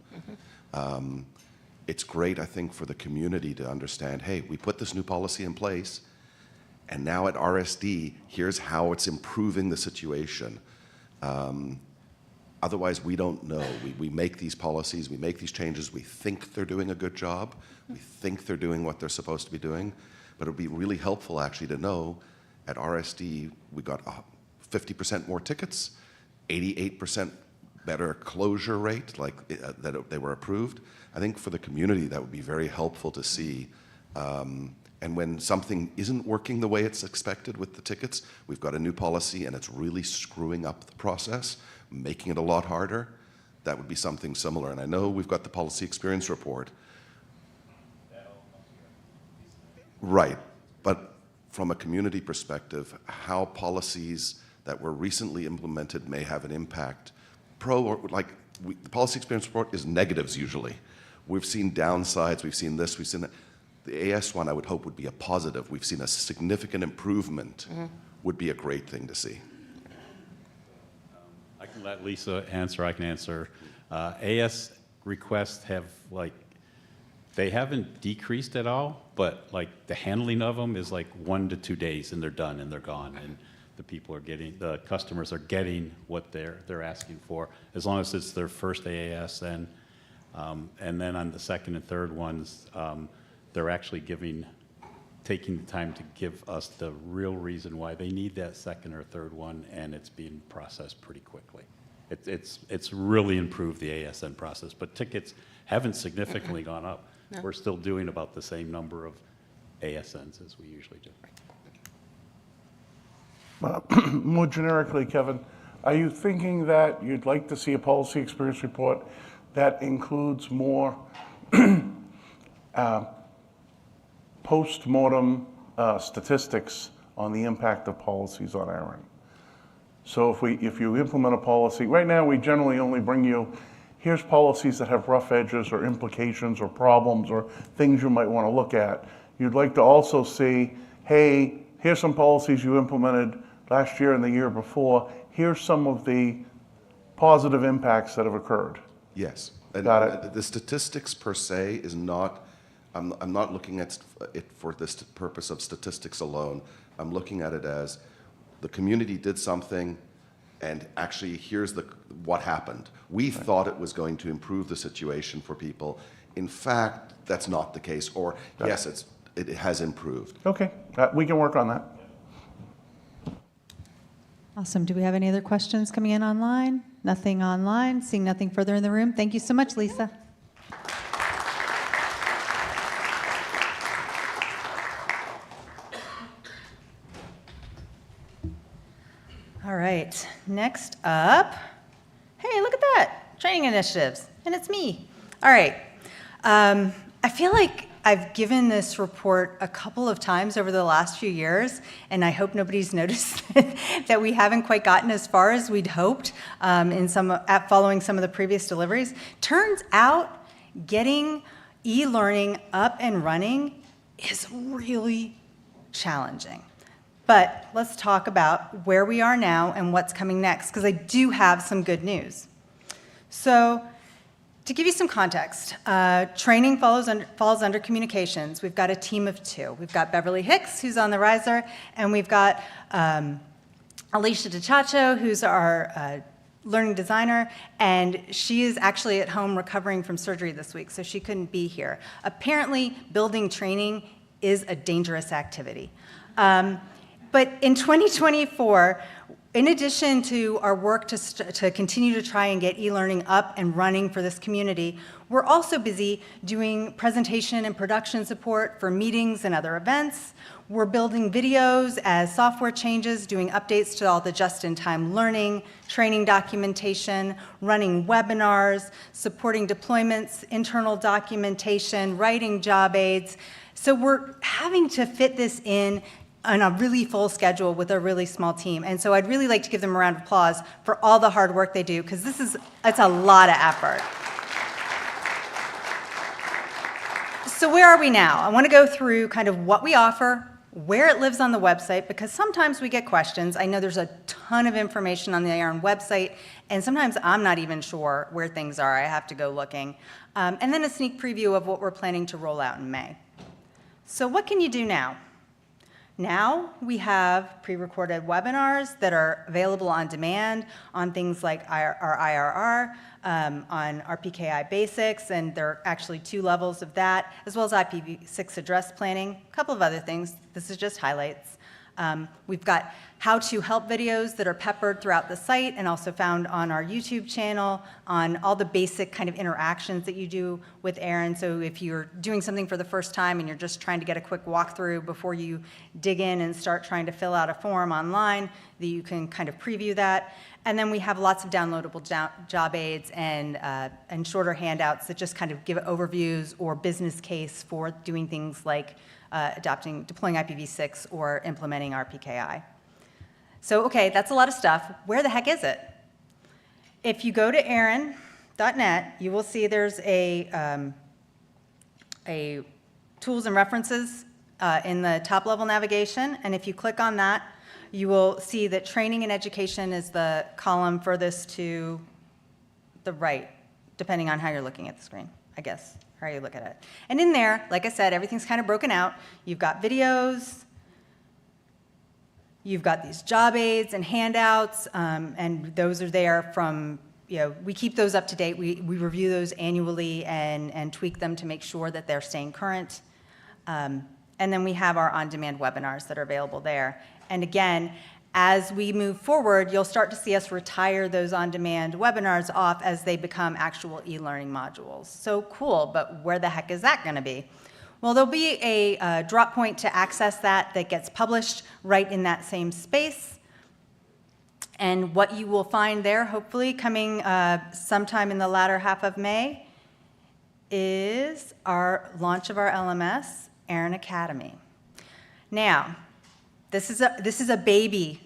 It's great, I think, for the community to understand, hey, we put this new policy in place, and now at RSD, here's how it's improving the situation. Otherwise, we don't know. We make these policies, we make these changes, we think they're doing a good job, we think they're doing what they're supposed to be doing, but it would be really helpful actually to know at RSD we got 50% more tickets, 88% better closure rate, like that they were approved. I think for the community that would be very helpful to see. And when something isn't working the way it's expected with the tickets, we've got a new policy and it's really screwing up the process, making it a lot harder, that would be something similar. And I know we've got the policy experience report. Right, but from a community perspective, how policies that were recently implemented may have an impact. The policy experience report is negatives usually. We've seen downsides, we've seen this, we've seen that. The AS one, I would hope, would be a positive. We've seen a significant improvement, would be a great thing to see. I can let Lisa answer, I can answer. AS requests have, they haven't decreased at all, but the handling of them is 1 to 2 days and they're done and they're gone. And the customers are getting what they're asking for, as long as it's their first AAS. And then on the second and third ones, they're actually taking the time to give us the real reason why they need that second or third one, and it's being processed pretty quickly. It's really improved the ASN process, but tickets haven't significantly gone up. No. We're still doing about the same number of ASNs as we usually do. More generically, Kevin, are you thinking that you'd like to see a policy experience report that includes more post-mortem statistics on the impact of policies on ARIN? So if you implement a policy, right now we generally only bring you, here's policies that have rough edges or implications or problems or things you might want to look at. You'd like to also see, hey, here's some policies you implemented last year and the year before. Here's some of the positive impacts that have occurred. Yes. And Got it. The statistics per se is not, I'm not looking at it for this purpose of statistics alone. I'm looking at it as the community did something and actually here's what happened. We thought it was going to improve the situation for people. In fact, that's not the case. Or yes, it has improved. Okay, we can work on that. Awesome. Do we have any other questions coming in online? Nothing online. Seeing nothing further in the room. Thank you so much, Lisa. All right. Next up. Hey, look at that. Training initiatives. And it's me. All right. I feel like I've given this report a couple of times over the last few years, and I hope nobody's noticed that we haven't quite gotten as far as we'd hoped following some of the previous deliveries. Turns out getting e-learning up and running is really challenging. But let's talk about where we are now and what's coming next, because I do have some good news. So, to give you some context, training falls under communications. We've got a team of 2. We've got Beverly Hicks, who's on the riser, and we've got Alicia DiCiaccio, who's our learning designer, and she is actually at home recovering from surgery this week, so she couldn't be here. Apparently, building training is a dangerous activity. But in 2024, in addition to our work to continue to try and get e-learning up and running for this community, we're also busy doing presentation and production support for meetings and other events. We're building videos as software changes, doing updates to all the just-in-time learning, training documentation, running webinars, supporting deployments, internal documentation, writing job aids. So we're having to fit this in on a really full schedule with a really small team. And so I'd really like to give them a round of applause for all the hard work they do, because it's a lot of effort. So where are we now? I want to go through kind of what we offer, where it lives on the website, because sometimes we get questions. I know there's a ton of information on the ARIN website, and sometimes I'm not even sure where things are. I have to go looking. And then a sneak preview of what we're planning to roll out in May. So what can you do now? Now we have pre-recorded webinars that are available on demand on things like our IRR, on RPKI basics, and there are actually 2 levels of that, as well as IPv6 address planning, a couple of other things. This is just highlights. We've got how-to help videos that are peppered throughout the site and also found on our YouTube channel on all the basic kind of interactions that you do with ARIN. So if you're doing something for the first time and you're just trying to get a quick walkthrough before you dig in and start trying to fill out a form online, that you can kind of preview that. And then we have lots of downloadable job aids and shorter handouts that just kind of give overviews or business case for doing things like deploying IPv6 or implementing RPKI. So, okay, that's a lot of stuff. Where the heck is it? If you go to ARIN.net, you will see there's a tools and references in the top level navigation. And if you click on that, you will see that training and education is the column furthest to the right, depending on how you're looking at the screen, I guess, how you look at it. And in there, like I said, everything's kind of broken out. You've got videos, you've got these job aids and handouts, and those are there from, we keep those up to date. We review those annually and tweak them to make sure that they're staying current. And then we have our on-demand webinars that are available there. And again, as we move forward, you'll start to see us retire those on-demand webinars off as they become actual e-learning modules. So cool, but where the heck is that going to be? Well, there'll be a drop point to access that gets published right in that same space. And what you will find there, hopefully coming sometime in the latter half of May, is our launch of our LMS, ARIN Academy. Now, this is a baby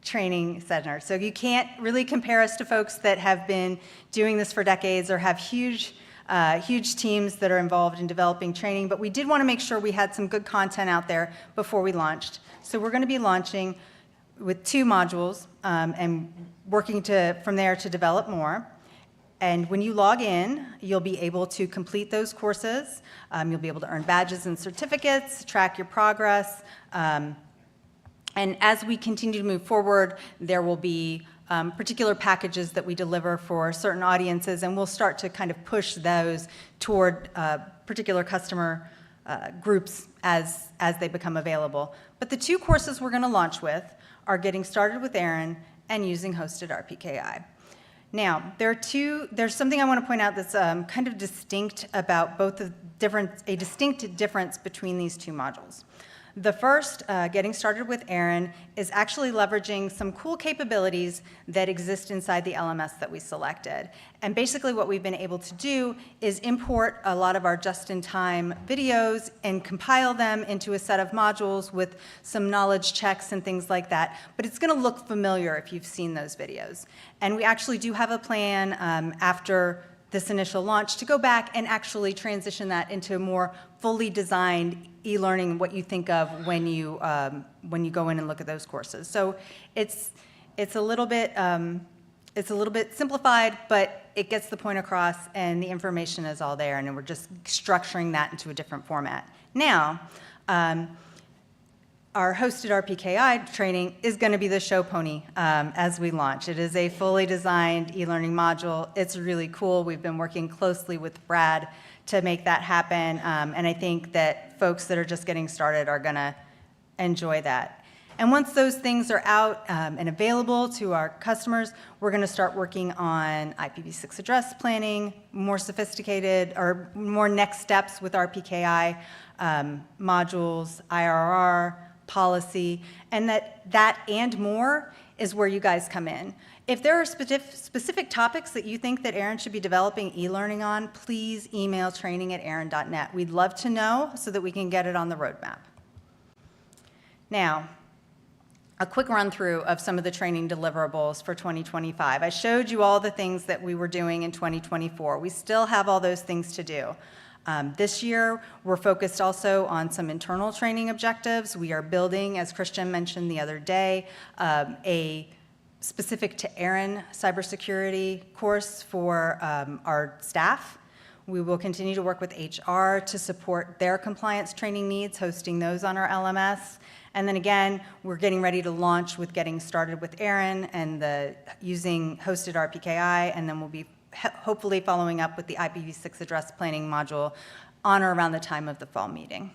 training center, so you can't really compare us to folks that have been doing this for decades or have huge teams that are involved in developing training, but we did want to make sure we had some good content out there before we launched. So we're going to be launching with 2 modules and working from there to develop more. And when you log in, you'll be able to complete those courses. You'll be able to earn badges and certificates, track your progress. And as we continue to move forward, there will be particular packages that we deliver for certain audiences, and we'll start to kind of push those toward particular customer groups as they become available. But the 2 courses we're going to launch with are Getting Started with ARIN and Using Hosted RPKI. Now, there's something I want to point out that's kind of distinct about a distinct difference between these 2 modules. The first, Getting Started with ARIN, is actually leveraging some cool capabilities that exist inside the LMS that we selected. And basically what we've been able to do is import a lot of our just-in-time videos and compile them into a set of modules with some knowledge checks and things like that. But it's going to look familiar if you've seen those videos. And we actually do have a plan after this initial launch to go back and actually transition that into a more fully designed e-learning, what you think of when you go in and look at those courses. So it's a little bit simplified, but it gets the point across, and the information is all there, and we're just structuring that into a different format. Now, our hosted RPKI training is going to be the show pony as we launch. It is a fully designed e-learning module. It's really cool. We've been working closely with Brad to make that happen, and I think that folks that are just getting started are going to enjoy that. And once those things are out and available to our customers, we're going to start working on IPv6 address planning, more sophisticated or more next steps with RPKI modules, IRR, policy, and that and more is where you guys come in. If there are specific topics that you think that ARIN should be developing e-learning on, please email training@arin.net. We'd love to know so that we can get it on the roadmap. Now, a quick run through of some of the training deliverables for 2025. I showed you all the things that we were doing in 2024. We still have all those things to do. This year, we're focused also on some internal training objectives. We are building, as Christian mentioned the other day, a specific to ARIN cybersecurity course for our staff. We will continue to work with HR to support their compliance training needs, hosting those on our LMS. And then again, we're getting ready to launch with getting started with ARIN and using hosted RPKI, and then we'll be hopefully following up with the IPv6 address planning module on or around the time of the fall meeting.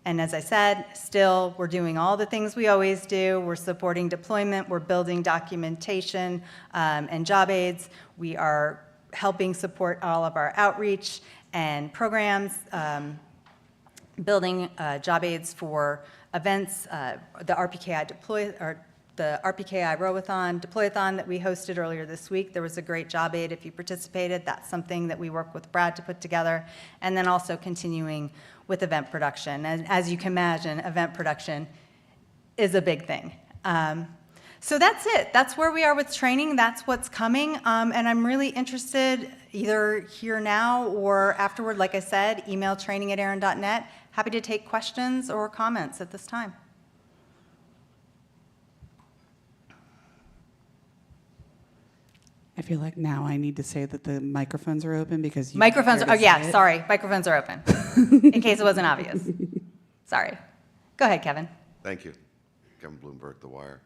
And as I said, still, we're doing all the things we always do. We're supporting deployment, we're building documentation and job aids. We are helping support all of our outreach and programs, building job aids for events, the RPKI the RPKI Rowathon, Deployathon that we hosted earlier this week. There was a great job aid if you participated. That's something that we work with Brad to put together. And then also continuing with event production. And as you can imagine, event production is a big thing. So that's it. That's where we are with training. That's what's coming. And I'm really interested, either here now or afterward, like I said, email training@arin.net. Happy to take questions or comments at this time. I feel like now I need to say that the microphones are open because you Microphones, prepared oh to yeah, say it. sorry, microphones are open, in case it wasn't obvious. Sorry. Go ahead, Kevin. Thank you. Kevin Bloomberg, The Wire.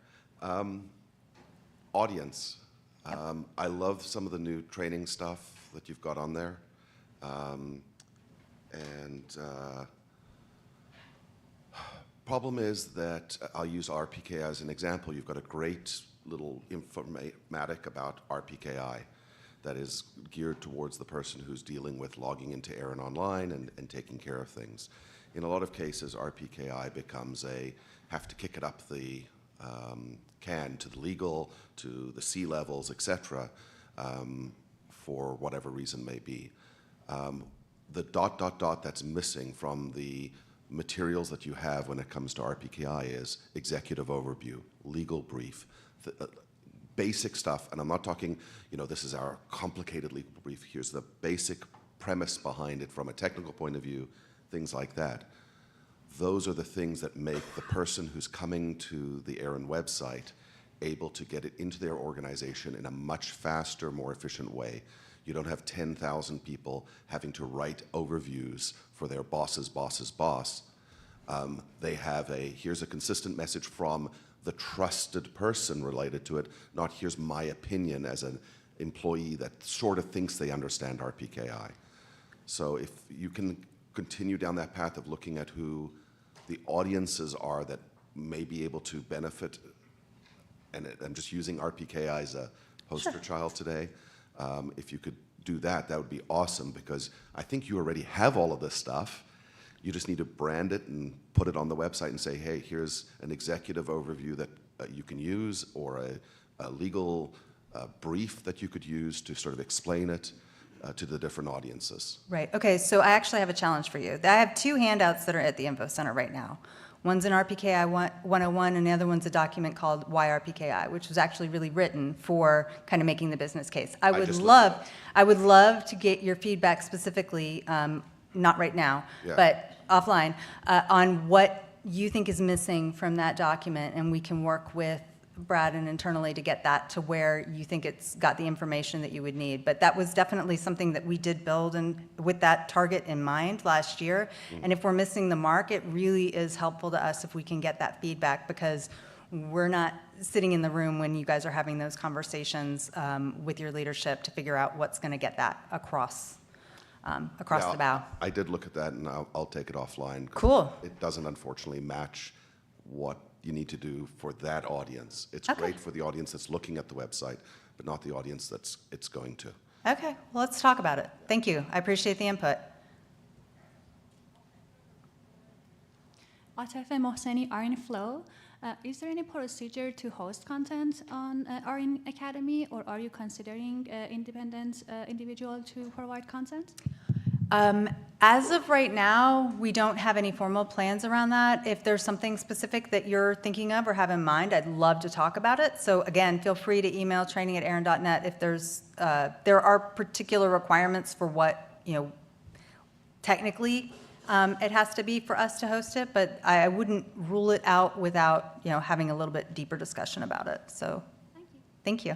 Audience. I love some of the new training stuff that you've got on there. Problem is that I'll use RPKI as an example. You've got a great little informatic about RPKI that is geared towards the person who's dealing with logging into ARIN Online and taking care of things. In a lot of cases, RPKI becomes have to kick it up the can to the legal, to the C-levels, et cetera, for whatever reason may be. The ... that's missing from the materials that you have when it comes to RPKI is executive overview, legal brief, basic stuff. And I'm not talking, this is our complicated legal brief. Here's the basic premise behind it from a technical point of view, things like that. Those are the things that make the person who's coming to the ARIN website able to get it into their organization in a much faster, more efficient way. You don't have 10,000 people having to write overviews for their boss's boss's boss. They have here's a consistent message from the trusted person related to it, not here's my opinion as an employee that sort of thinks they understand RPKI. So if you can continue down that path of looking at who the audiences are that may be able to benefit, and I'm just using RPKI as a poster child today, if you could do that, that would be awesome, because I think you already have all of this stuff. You just need to brand it and put it on the website and say, hey, here's an executive overview that you can use, or a legal brief that you could use to sort of explain it to the different audiences. Right, okay, so I actually have a challenge for you. I have two handouts that are at the Info Center right now. One's an RPKI 101, and the other one's a document called Why RPKI, which was actually really written for kind of making the business case. I would love to get your feedback specifically, not right now, but offline, on what you think is missing from that document, and we can work with Brad and internally to get that to where you think it's got the information that you would need. But that was definitely something that we did build and with that target in mind last year. And if we're missing the mark, it really is helpful to us if we can get that feedback, because we're not sitting in the room when you guys are having those conversations with your leadership to figure out what's going to get that across the bow. I did look at that, and I'll take it offline. Cool. It doesn't unfortunately match what you need to do for that audience. It's great for the audience that's looking at the website, but not the audience that's it's going to. Okay, well, let's talk about it. Thank you. I appreciate the input. Atafe Mohseni, ARIN Flow. Is there any procedure to host content on ARIN Academy, or are you considering independent individual to provide content? As of right now, we don't have any formal plans around that. If there's something specific that you're thinking of or have in mind, I'd love to talk about it. So again, feel free to email training@arin.net if there are particular requirements for what, technically it has to be for us to host it, but I wouldn't rule it out without, having a little bit deeper discussion about it. So, thank you.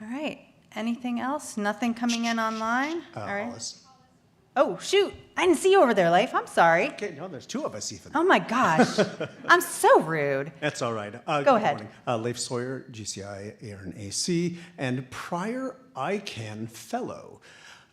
All right. Anything else? Nothing coming in online? All right. Hollis. Oh, shoot. I didn't see you over there, Leif. I'm sorry. Okay, no, there's two of us, Ethan. Oh, my gosh. I'm so rude. That's all right. Go ahead. Good morning. Leif Sawyer, GCI, ARIN AC, and prior ICANN Fellow.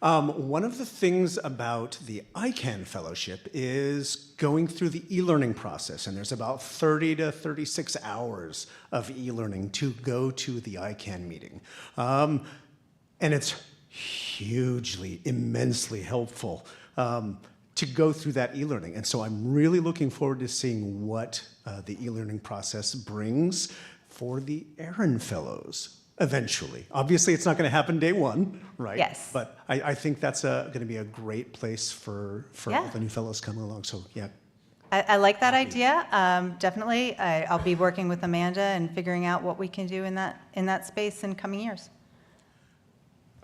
One of the things about the ICANN Fellowship is going through the e-learning process, and there's about 30 to 36 hours of e-learning to go to the ICANN meeting. And it's hugely, immensely helpful to go through that e-learning. And so I'm really looking forward to seeing what the e-learning process brings for the ARIN Fellows eventually. Obviously, it's not going to happen day one, right? Yes. But I think that's going to be a great place for all the new fellows coming along. So, yeah. I like that idea. Definitely. I'll be working with Amanda and figuring out what we can do in that space in coming years.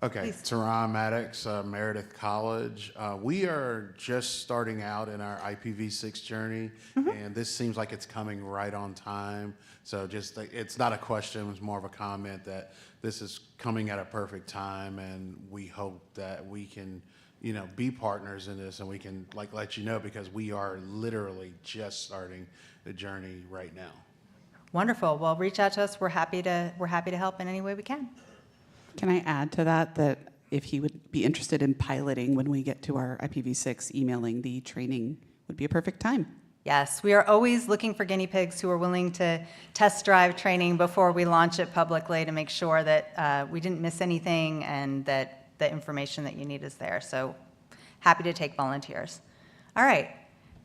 Okay, Please. Teron Maddox, Meredith College. We are just starting out in our IPv6 journey, and this seems like it's coming right on time. So just like, it's not a question, it's more of a comment that this is coming at a perfect time, and we hope that we can, be partners in this, and we can let you know, because we are literally just starting the journey right now. Wonderful. Well, reach out to us. We're happy to help in any way we can. Can I add to that if he would be interested in piloting when we get to our IPv6, emailing the training would be a perfect time. Yes, we are always looking for guinea pigs who are willing to test drive training before we launch it publicly to make sure that we didn't miss anything and that the information that you need is there. So happy to take volunteers. All right,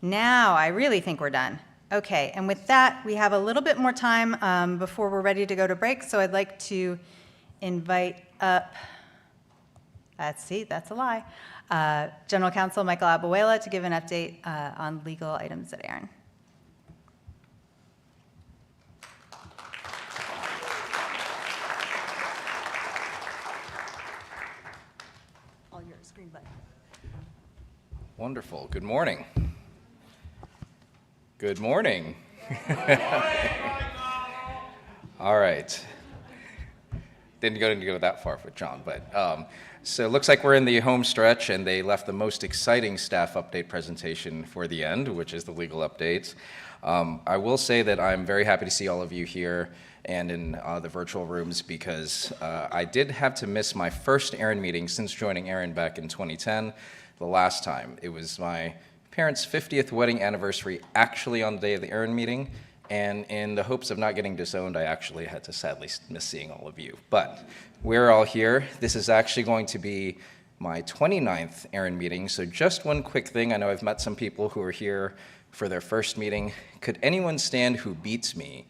now I really think we're done. Okay, and with that, we have a little bit more time before we're ready to go to break. So I'd like to invite up, that's a lie, General Counsel Michael Abuela to give an update on legal items at ARIN. All yours, green button. Wonderful. Good morning. Good morning. All right. Didn't go that far with John, but so it looks like we're in the home stretch, and they left the most exciting staff update presentation for the end, which is the legal updates. I will say that I'm very happy to see all of you here and in the virtual rooms, because I did have to miss my first ARIN meeting since joining ARIN back in 2010, the last time. It was my parents' 50th wedding anniversary, actually on the day of the ARIN meeting. And in the hopes of not getting disowned, I actually had to sadly miss seeing all of you. But we're all here. This is actually going to be my 29th ARIN meeting. So just one quick thing. I know I've met some people who are here for their first meeting. Could anyone stand who beats me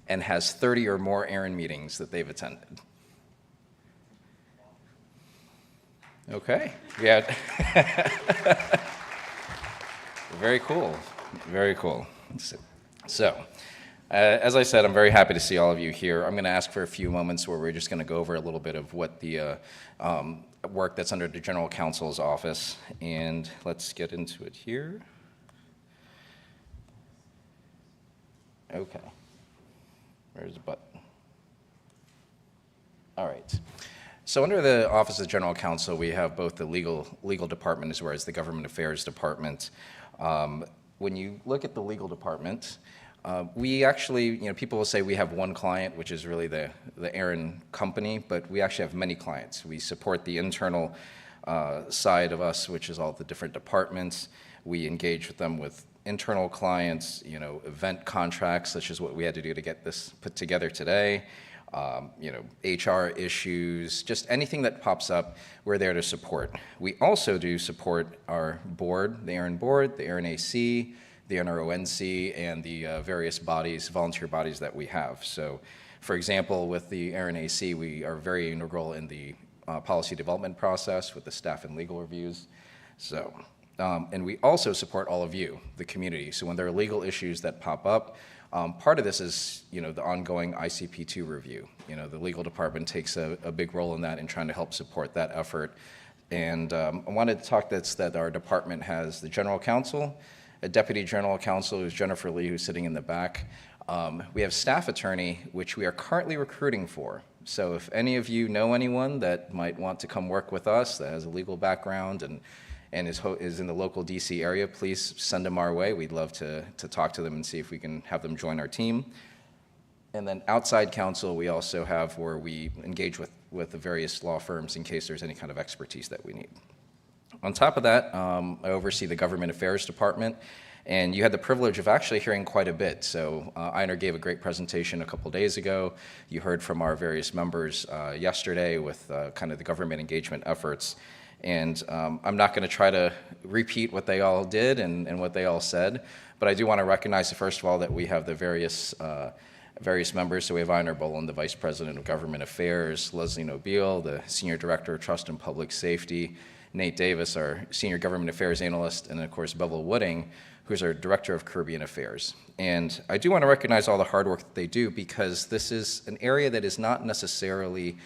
and has 30 or more ARIN meetings that they've attended? Okay. Yeah. Very cool. Very cool. So, as I said, I'm very happy to see all of you here. I'm going to ask for a few moments where we're just going to go over a little bit of what the work that's under the General Counsel's office, and let's get into it here. Okay. Where's the button? All right. So under the Office of General Counsel, we have both the legal department as well as the Government Affairs Department. When you look at the legal department, we actually, people will say we have one client, which is really the ARIN company, but we actually have many clients. We support the internal side of us, which is all the different departments. We engage with them with internal clients, event contracts, such as what we had to do to get this put together today. HR issues, just anything that pops up, we're there to support. We also do support our board, the ARIN AC, the NRONC, and the various bodies, volunteer bodies that we have. So, for example, with the ARIN AC, we are very integral in the policy development process with the staff and legal reviews. So, and we also support all of you, the community. So when there are legal issues that pop up, part of this is, the ongoing ICP2 review. The legal department takes a big role in that in trying to help support that effort And I wanted to talk that our department has the general counsel, a deputy general counsel, who's Jennifer Lee, who's sitting in the back. We have staff attorney, which we are currently recruiting for. So if any of you know anyone that might want to come work with us, that has a legal background and is in the local DC area, please send them our way. We'd love to talk to them and see if we can have them join our team. And then outside counsel, we also have where we engage with the various law firms in case there's any kind of expertise that we need. On top of that, I oversee the Government Affairs Department, and you had the privilege of actually hearing quite a bit. So Einar gave a great presentation a couple days ago. You heard from our various members yesterday with kind of the government engagement efforts. And I'm not going to try to repeat what they all did and what they all said, but I do want to recognize, first of all, that we have the various members. So we have Einar Bolin, the Vice President of Government Affairs, Leslie Nobile, the Senior Director of Trust and Public Safety, Nate Davis, our Senior Government Affairs Analyst, and of course Bevel Wooding, who's our Director of Caribbean Affairs. And I do want to recognize all the hard work that they do, because this is an area that is not necessarily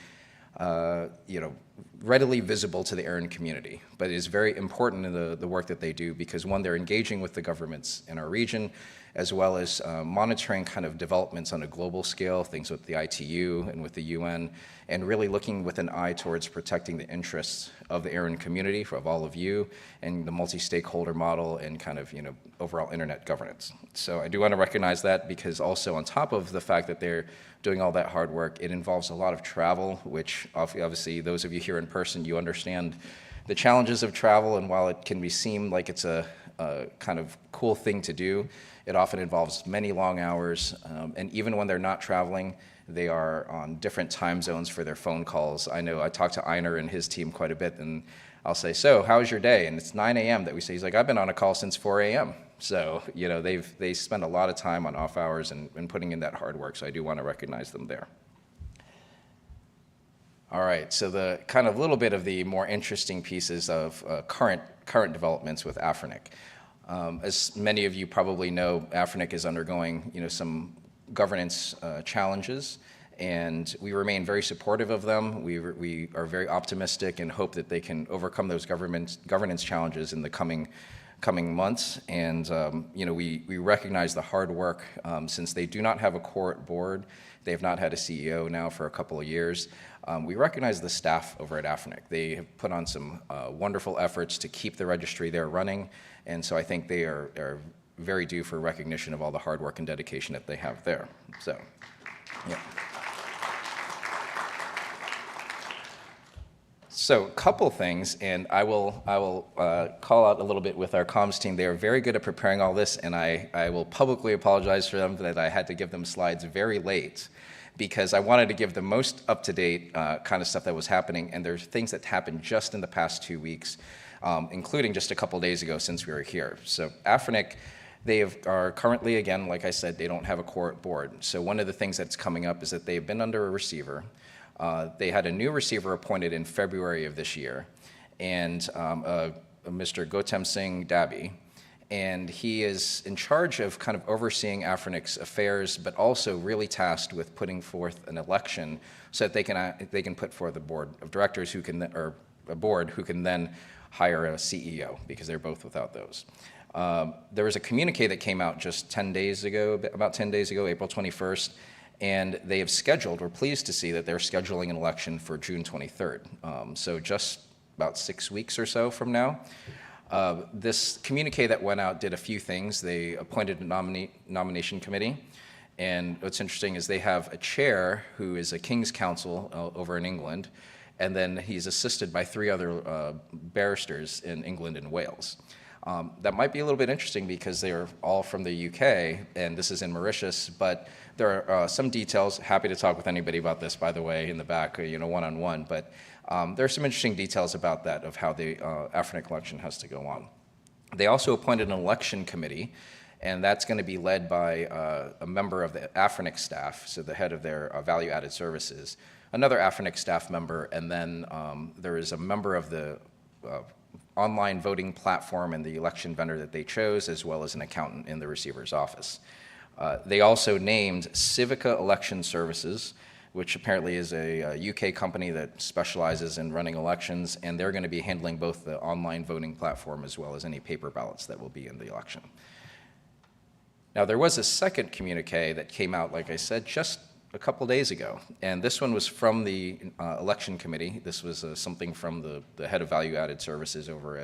readily visible to the ARIN community, but it is very important in the work that they do, because one, they're engaging with the governments in our region, as well as monitoring kind of developments on a global scale, things with the ITU and with the UN, and really looking with an eye towards protecting the interests of the ARIN community, of all of you, and the multi-stakeholder model and kind of, overall internet governance. So I do want to recognize that, because also on top of the fact that they're doing all that hard work, it involves a lot of travel, which obviously those of you here in person, you understand the challenges of travel, and while it can seem like it's a kind of cool thing to do, it often involves many long hours, and even when they're not traveling, they are on different time zones for their phone calls. I know I talked to Einar and his team quite a bit, and I'll say, so how's your day? And it's 9 a.m. that we say. He's like, I've been on a call since 4 a.m. So, they spend a lot of time on off hours and putting in that hard work, so I do want to recognize them there. All right, so the kind of little bit of the more interesting pieces of current developments with AFRINIC. As many of you probably know, AFRINIC is undergoing, some governance challenges, and we remain very supportive of them. We are very optimistic and hope that they can overcome those governance challenges in the coming months. And we recognize the hard work since they do not have a court board. They have not had a CEO now for a couple of years. We recognize the staff over at AFRINIC. They have put on some wonderful efforts to keep the registry there running, and so I think they are very due for recognition of all the hard work and dedication that they have there. So, yeah. So, a couple things, and I will call out a little bit with our comms team. They are very good at preparing all this, and I will publicly apologize for them that I had to give them slides very late, because I wanted to give the most up-to-date kind of stuff that was happening, and there's things that happened just in the past 2 weeks, including just a couple days ago since we were here. So AFRINIC, they are currently, again, like I said, they don't have a court board. So one of the things that's coming up is that they've been under a receiver. They had a new receiver appointed in February of this year, and Mr. Gautam Singh Dabby, and he is in charge of kind of overseeing AFRINIC's affairs, but also really tasked with putting forth an election so that they can put forth a board of directors who can, or a board who can then hire a CEO, because they're both without those. There was a communique that came out just 10 days ago, about 10 days ago, April 21st, and they have scheduled, we're pleased to see that they're scheduling an election for June 23rd. So just about 6 weeks or so from now. This communique that went out did a few things. They appointed a nomination committee, and what's interesting is they have a chair who is a King's Counsel over in England, and then he's assisted by 3 other barristers in England and Wales. That might be a little bit interesting because they're all from the UK, and this is in Mauritius, but there are some details. Happy to talk with anybody about this, by the way, in the back, one-on-one, but there are some interesting details about that, of how the AFRINIC election has to go on. They also appointed an election committee, and that's going to be led by a member of the AFRINIC staff, so the head of their value-added services, another AFRINIC staff member, and then there is a member of the online voting platform and the election vendor that they chose, as well as an accountant in the receiver's office. They also named Civica Election Services, which apparently is a UK company that specializes in running elections, and they're going to be handling both the online voting platform as well as any paper ballots that will be in the election. Now, there was a second communique that came out, like I said, just a couple days ago, and this one was from the election committee. This was something from the head of value-added services over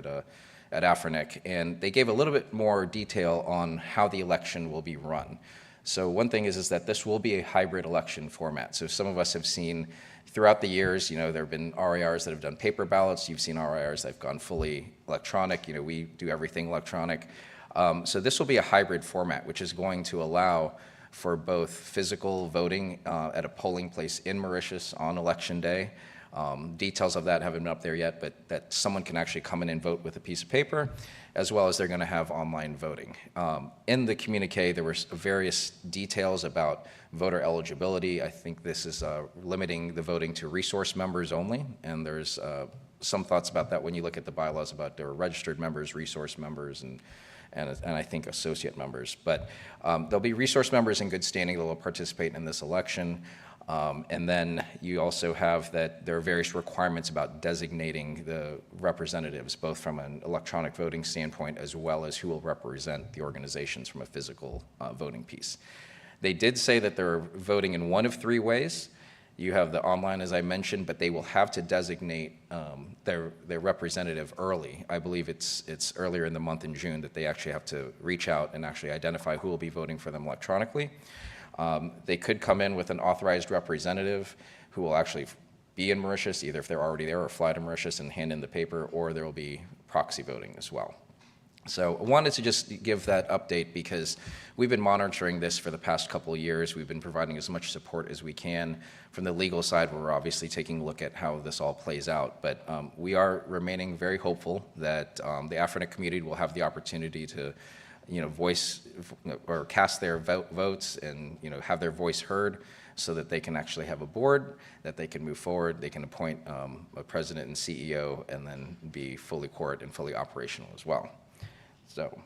at AFRINIC, and they gave a little bit more detail on how the election will be run. So one thing is that this will be a hybrid election format. So some of us have seen throughout the years, there have been RIRs that have done paper ballots. You've seen RIRs that have gone fully electronic. We do everything electronic. So this will be a hybrid format, which is going to allow for both physical voting at a polling place in Mauritius on election day. Details of that haven't been up there yet, but that someone can actually come in and vote with a piece of paper, as well as they're going to have online voting. In the communique, there were various details about voter eligibility. I think this is limiting the voting to resource members only, and there's some thoughts about that when you look at the bylaws about their registered members, resource members, and I think associate members. But there'll be resource members in good standing that will participate in this election. And then you also have that there are various requirements about designating the representatives, both from an electronic voting standpoint as well as who will represent the organizations from a physical voting piece. They did say that they're voting in one of three ways. You have the online, as I mentioned, but they will have to designate their representative early. I believe it's earlier in the month in June that they actually have to reach out and actually identify who will be voting for them electronically. They could come in with an authorized representative who will actually be in Mauritius, either if they're already there or fly to Mauritius and hand in the paper, or there will be proxy voting as well. So I wanted to just give that update because we've been monitoring this for the past couple of years. We've been providing as much support as we can. From the legal side, we're obviously taking a look at how this all plays out. But we are remaining very hopeful that the AFRINIC community will have the opportunity to voice or cast their votes and have their voice heard so that they can actually have a board, that they can move forward, they can appoint a president and CEO, and then be fully court and fully operational as well. So,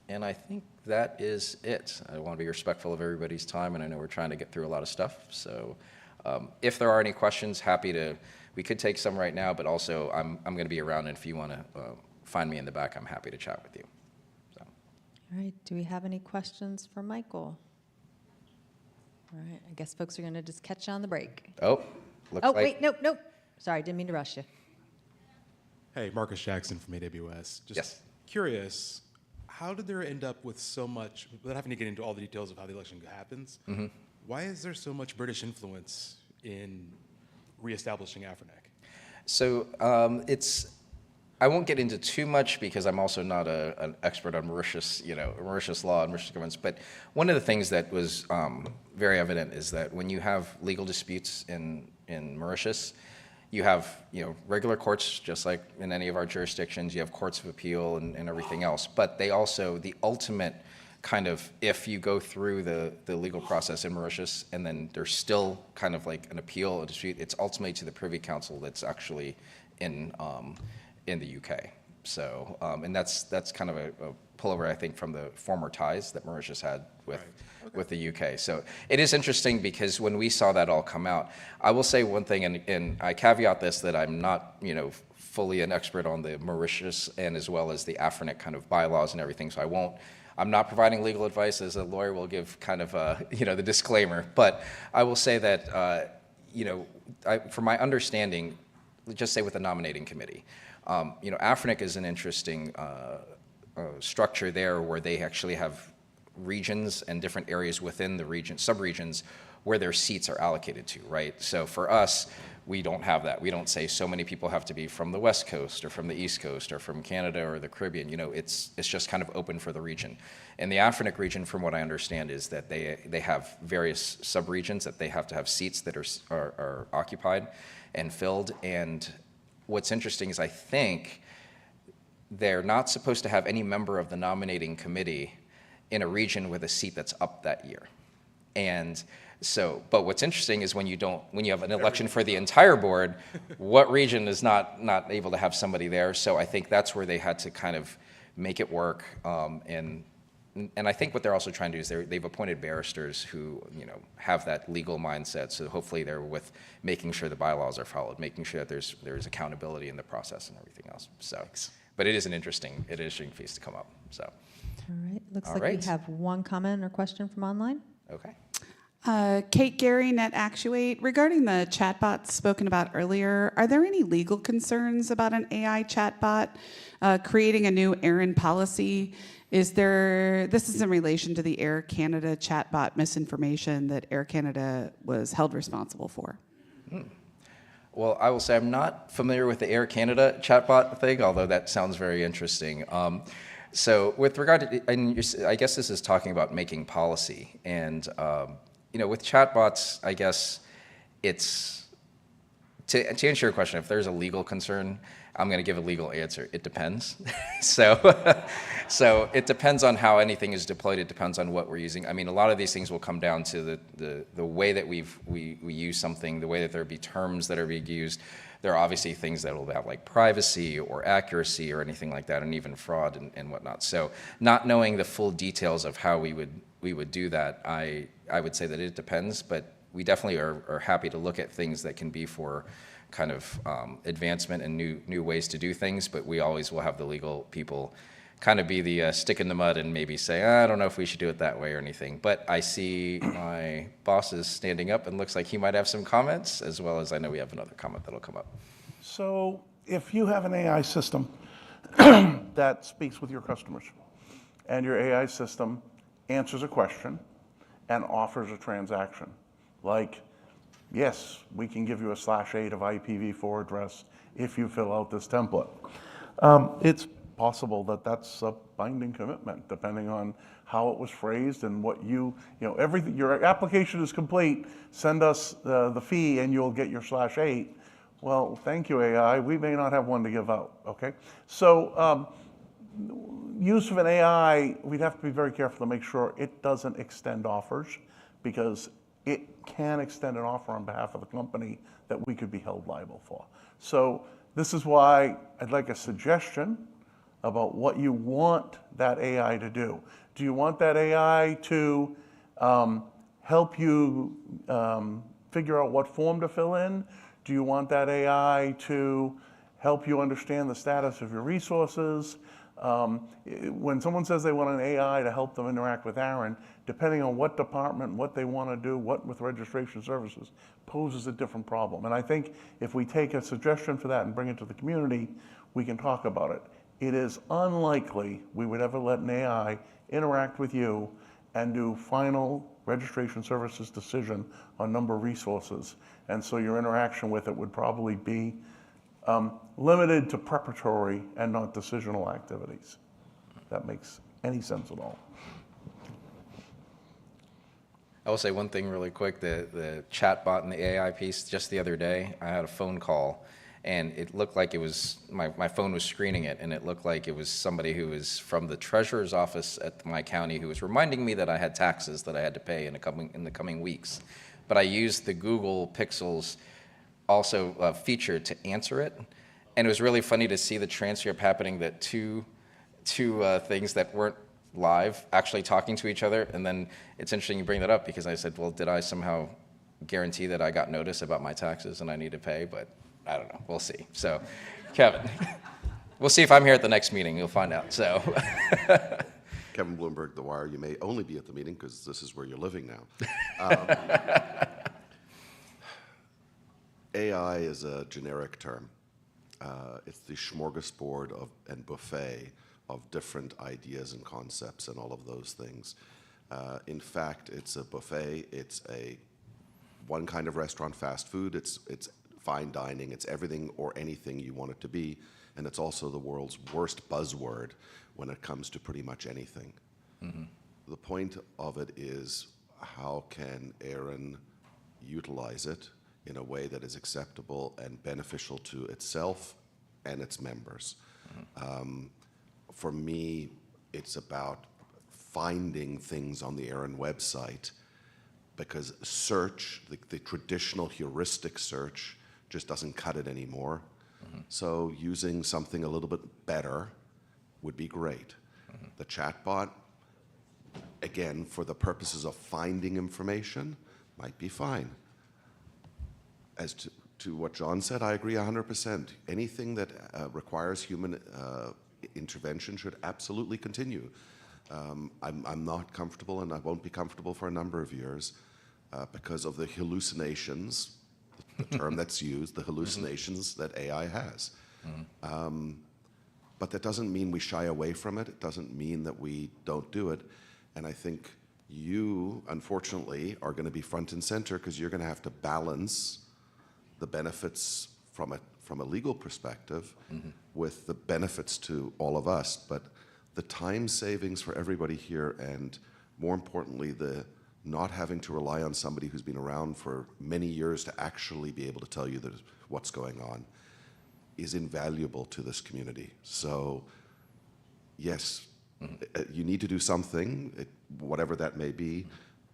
and I think that is it. I want to be respectful of everybody's time, and I know we're trying to get through a lot of stuff. So if there are any questions, we could take some right now, but also I'm going to be around, and if you want to find me in the back, I'm happy to chat with you. So. All right, do we have any questions for Michael? All right, I guess folks are going to just catch you on the break. Oh, looks like... wait, no. Sorry, didn't mean to rush you. Hey, Marcus Jackson from AWS. Just curious, how did there end up with so much, without having to get into all the details of how the election happens, why is there so much British influence in reestablishing AFRINIC? So I won't get into too much because I'm also not an expert on Mauritius, Mauritius law and Mauritius governments. But one of the things that was very evident is that when you have legal disputes in Mauritius, you have regular courts, just like in any of our jurisdictions. You have courts of appeal and everything else. But they also, the ultimate kind of, if you go through the legal process in Mauritius and then there's still kind of like an appeal, a dispute, it's ultimately to the Privy Council that's actually in the UK. So, and that's kind of a pullover, I think, from the former ties that Mauritius had with the UK. So it is interesting because when we saw that all come out, I will say one thing, and I caveat this, that I'm not, fully an expert on the Mauritius and as well as the AFRINIC kind of bylaws and everything, so I'm not providing legal advice. As a lawyer will give kind of, the disclaimer. But I will say that, from my understanding, let's just say with the nominating committee, AFRINIC is an interesting structure there where they actually have regions and different areas within the region, subregions, where their seats are allocated to, right? So for us, we don't have that. We don't say so many people have to be from the West Coast or from the East Coast or from Canada or the Caribbean. It's just kind of open for the region. And the AFRINIC region, from what I understand, is that they have various subregions that they have to have seats that are occupied and filled. And what's interesting is I think they're not supposed to have any member of the nominating committee in a region with a seat that's up that year. And so, but what's interesting is when you have an election for the entire board, what region is not able to have somebody there? So I think that's where they had to kind of make it work. And and I think what they're also trying to do is they've appointed barristers who, you know, have that legal mindset. So hopefully they're with making sure the bylaws are followed, making sure that there's accountability in the process and everything else. So, but it is an interesting piece to come up. So, All right. Looks All like right. we have one comment or question from online. okay. Kate Gary, Net Actuate. Regarding the chatbot spoken about earlier, are there any legal concerns about an AI chatbot creating a new ARIN policy? This is in relation to the Air Canada chatbot misinformation that Air Canada was held responsible for. Well, I will say I'm not familiar with the Air Canada chatbot thing, although that sounds very interesting. So with regard to, and I guess this is talking about making policy, and you know, with chatbots, I guess it's, to answer your question, if there's a legal concern, I'm going to give a legal answer. It depends. So it depends on how anything is deployed. It depends on what we're using. I mean, a lot of these things will come down to the way that we use something, the way that there be terms that are being used. There are obviously things that will have like privacy or accuracy or anything like that, and even fraud and whatnot. So not knowing the full details of how we would do that, I would say that it depends, but we definitely are happy to look at things that can be for kind of advancement and new ways to do things, but we always will have the legal people kind of be the stick in the mud and maybe say, I don't know if we should do it that way or anything. But I see my boss is standing up and looks like he might have some comments, as well as I know we have another comment that'll come up. So if you have an AI system that speaks with your customers, and your AI system answers a question and offers a transaction, like, yes, we can give you a /8 of IPv4 address if you fill out this template. It's possible that that's a binding commitment, depending on how it was phrased and what everything, your application is complete, send us the fee and you'll get your /8. Well, thank you, AI. We may not have one to give out, okay? So use of an AI, we'd have to be very careful to make sure it doesn't extend offers, because it can extend an offer on behalf of the company that we could be held liable for. So this is why I'd like a suggestion about what you want that AI to do. Do you want that AI to help you figure out what form to fill in? Do you want that AI to help you understand the status of your resources? When someone says they want an AI to help them interact with ARIN, depending on what department, what they want to do, what with registration services, poses a different problem. And I think if we take a suggestion for that and bring it to the community, we can talk about it. It is unlikely we would ever let an AI interact with you and do final registration services decision on number of resources. And so your interaction with it would probably be limited to preparatory and not decisional activities. If that makes any sense at all. I will say one thing really quick, the chat bot and the AI piece, just the other day, I had a phone call and it looked like it was, my phone was screening it, and it looked like it was somebody who was from the treasurer's office at my county who was reminding me that I had taxes that I had to pay in the coming weeks. But I used the Google Pixels also feature to answer it, and it was really funny to see the transcript happening, that two things that weren't live actually talking to each other. And then it's interesting you bring that up, because I said, well, did I somehow guarantee that I got notice about my taxes and I need to pay? But I don't know, we'll see. So Kevin, we'll see if I'm here at the next meeting, you'll find out. So Kevin Bloomberg, The Wire. You may only be at the meeting because this is where you're living now. AI is a generic term. It's the smorgasbord and buffet of different ideas and concepts and all of those things. In fact, it's a buffet. It's one kind of restaurant, fast food. It's fine dining. It's everything or anything you want it to be. And it's also the world's worst buzzword when it comes to pretty much anything. Mm-hmm. The point of it is, how can ARIN utilize it in a way that is acceptable and beneficial to itself and its members? Mm-hmm. For me, it's about finding things on the ARIN website, because search, the traditional heuristic search, just doesn't cut it anymore. Mm-hmm. So using something a little bit better would be great. Mm-hmm. The chatbot, again, for the purposes of finding information, might be fine. As to what John said, I agree 100%. Anything that requires human intervention should absolutely continue. I'm not comfortable, and I won't be comfortable for a number of years because of the hallucinations, the term that's used, the hallucinations that AI has. But that doesn't mean we shy away from it. It doesn't mean that we don't do it. And I think you, unfortunately, are going to be front and center because you're going to have to balance the benefits from a legal perspective with the benefits to all of us. But the time savings for everybody here, and more importantly, the not having to rely on somebody who's been around for many years to actually be able to tell you what's going on, is invaluable to this community. So yes, you need to do something, whatever that may be.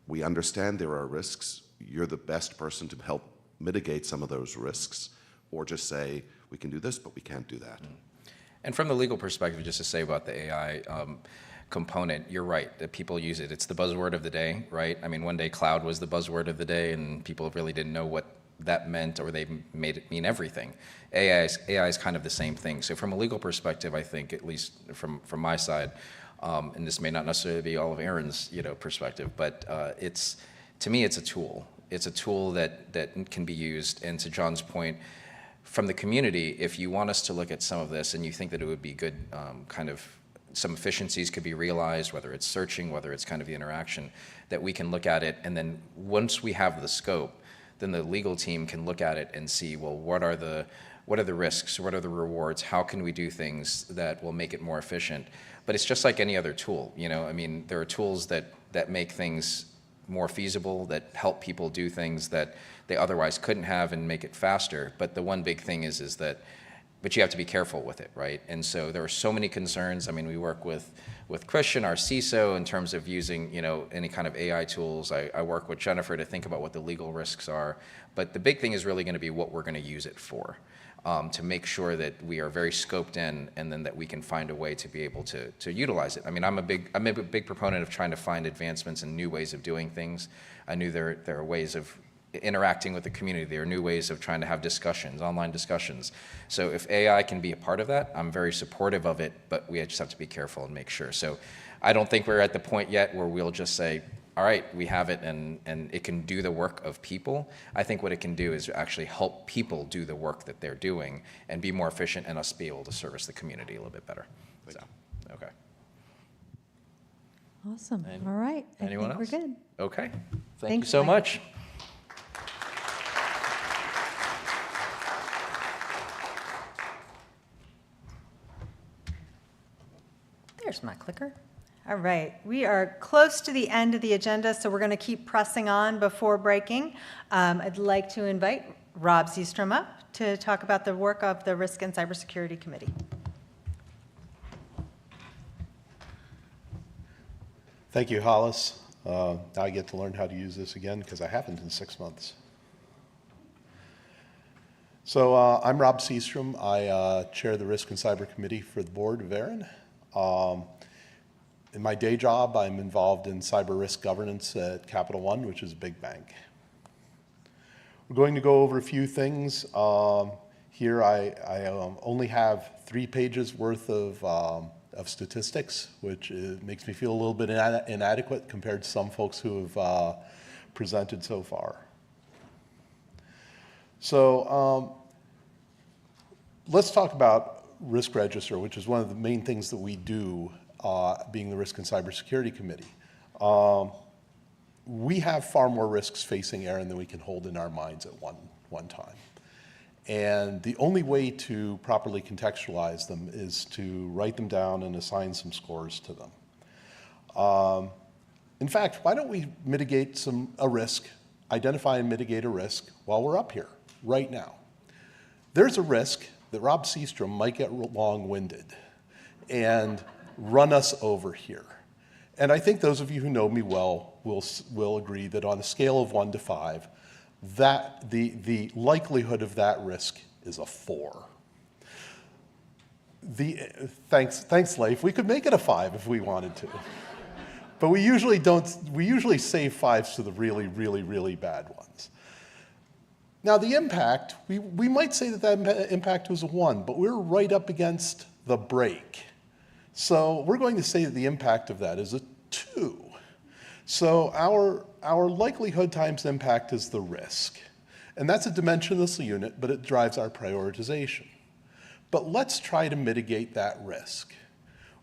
We understand there are risks. You're the best person to help mitigate some of those risks, or just say, we can do this, but we can't do that. And from the legal perspective, just to say about the AI component, you're right, that people use it. It's the buzzword of the day, right? I mean, one day cloud was the buzzword of the day, and people really didn't know what that meant, or they made it mean everything. AI is kind of the same thing. So from a legal perspective, I think, at least from my side, and this may not necessarily be all of ARIN's perspective, but to me, it's a tool. It's a tool that can be used. And to John's point, from the community, if you want us to look at some of this and you think that it would be good, kind of some efficiencies could be realized, whether it's searching, whether it's kind of the interaction, that we can look at it. And then once we have the scope, then the legal team can look at it and see, well, what are the risks? What are the rewards? How can we do things that will make it more efficient? But it's just like any other tool. I mean, there are tools that make things more feasible, that help people do things that they otherwise couldn't have and make it faster. But the one big thing is that you have to be careful with it, right? And so there are so many concerns. I mean, we work with Christian, our CISO, in terms of using any kind of AI tools. I work with Jennifer to think about what the legal risks are. But the big thing is really going to be what we're going to use it for, to make sure that we are very scoped in, and then that we can find a way to be able to utilize it. I mean, I'm a big proponent of trying to find advancements and new ways of doing things. I knew there are ways of interacting with the community. There are new ways of trying to have discussions, online discussions. So if AI can be a part of that, I'm very supportive of it, but we just have to be careful and make sure. So I don't think we're at the point yet where we'll just say, all right, we have it and it can do the work of people. I think what it can do is actually help people do the work that they're doing and be more efficient, and us be able to service the community a little bit better. So, okay. Awesome. All right. Anyone else? We're good. Okay. Thank you Thanks, so Michael. much. There's my clicker. All right, we are close to the end of the agenda, so we're going to keep pressing on before breaking. I'd like to invite Rob Seastrom up to talk about the work of the Risk and Cybersecurity Committee. Thank you, Hollis. Now I get to learn how to use this again because I haven't in 6 months. So I'm Rob Seastrom. I chair the Risk and Cyber Committee for the board of ARIN. In my day job, I'm involved in cyber risk governance at Capital One, which is a big bank. We're going to go over a few things. Here I only have 3 pages worth of statistics, which makes me feel a little bit inadequate compared to some folks who have presented so far. So let's talk about Risk Register, which is one of the main things that we do, being the Risk and Cybersecurity Committee. We have far more risks facing ARIN than we can hold in our minds at one time. And the only way to properly contextualize them is to write them down and assign some scores to them. In fact, why don't we mitigate a risk, identify and mitigate a risk while we're up here, right now. There's a risk that Rob Seastrom might get long-winded and run us over here. And I think those of you who know me well will agree that on a scale of 1 to 5, that the likelihood of that risk is a 4. Thanks, Leif. We could make it a 5 if we wanted to. But we usually don't, we usually save 5s to the really, really, really bad ones. Now the impact, we might say that that impact was a 1, but we're right up against the break. So we're going to say that the impact of that is a 2. So our likelihood times impact is the risk. And that's a dimensionless unit, but it drives our prioritization. But let's try to mitigate that risk.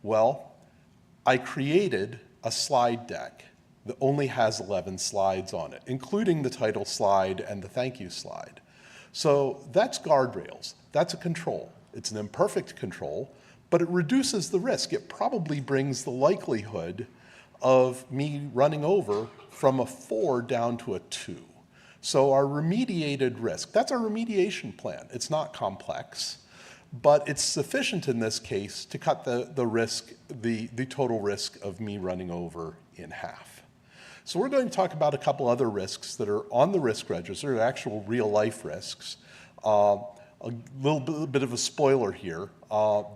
Well, I created a slide deck that only has 11 slides on it, including the title slide and the thank you slide. So that's guardrails. That's a control. It's an imperfect control, but it reduces the risk. It probably brings the likelihood of me running over from a 4 down to a 2. So our remediated risk, that's our remediation plan. It's not complex, but it's sufficient in this case to cut the risk, the total risk of me running over in half. So we're going to talk about a couple other risks that are on the risk register, actual real life risks. A little bit of a spoiler here.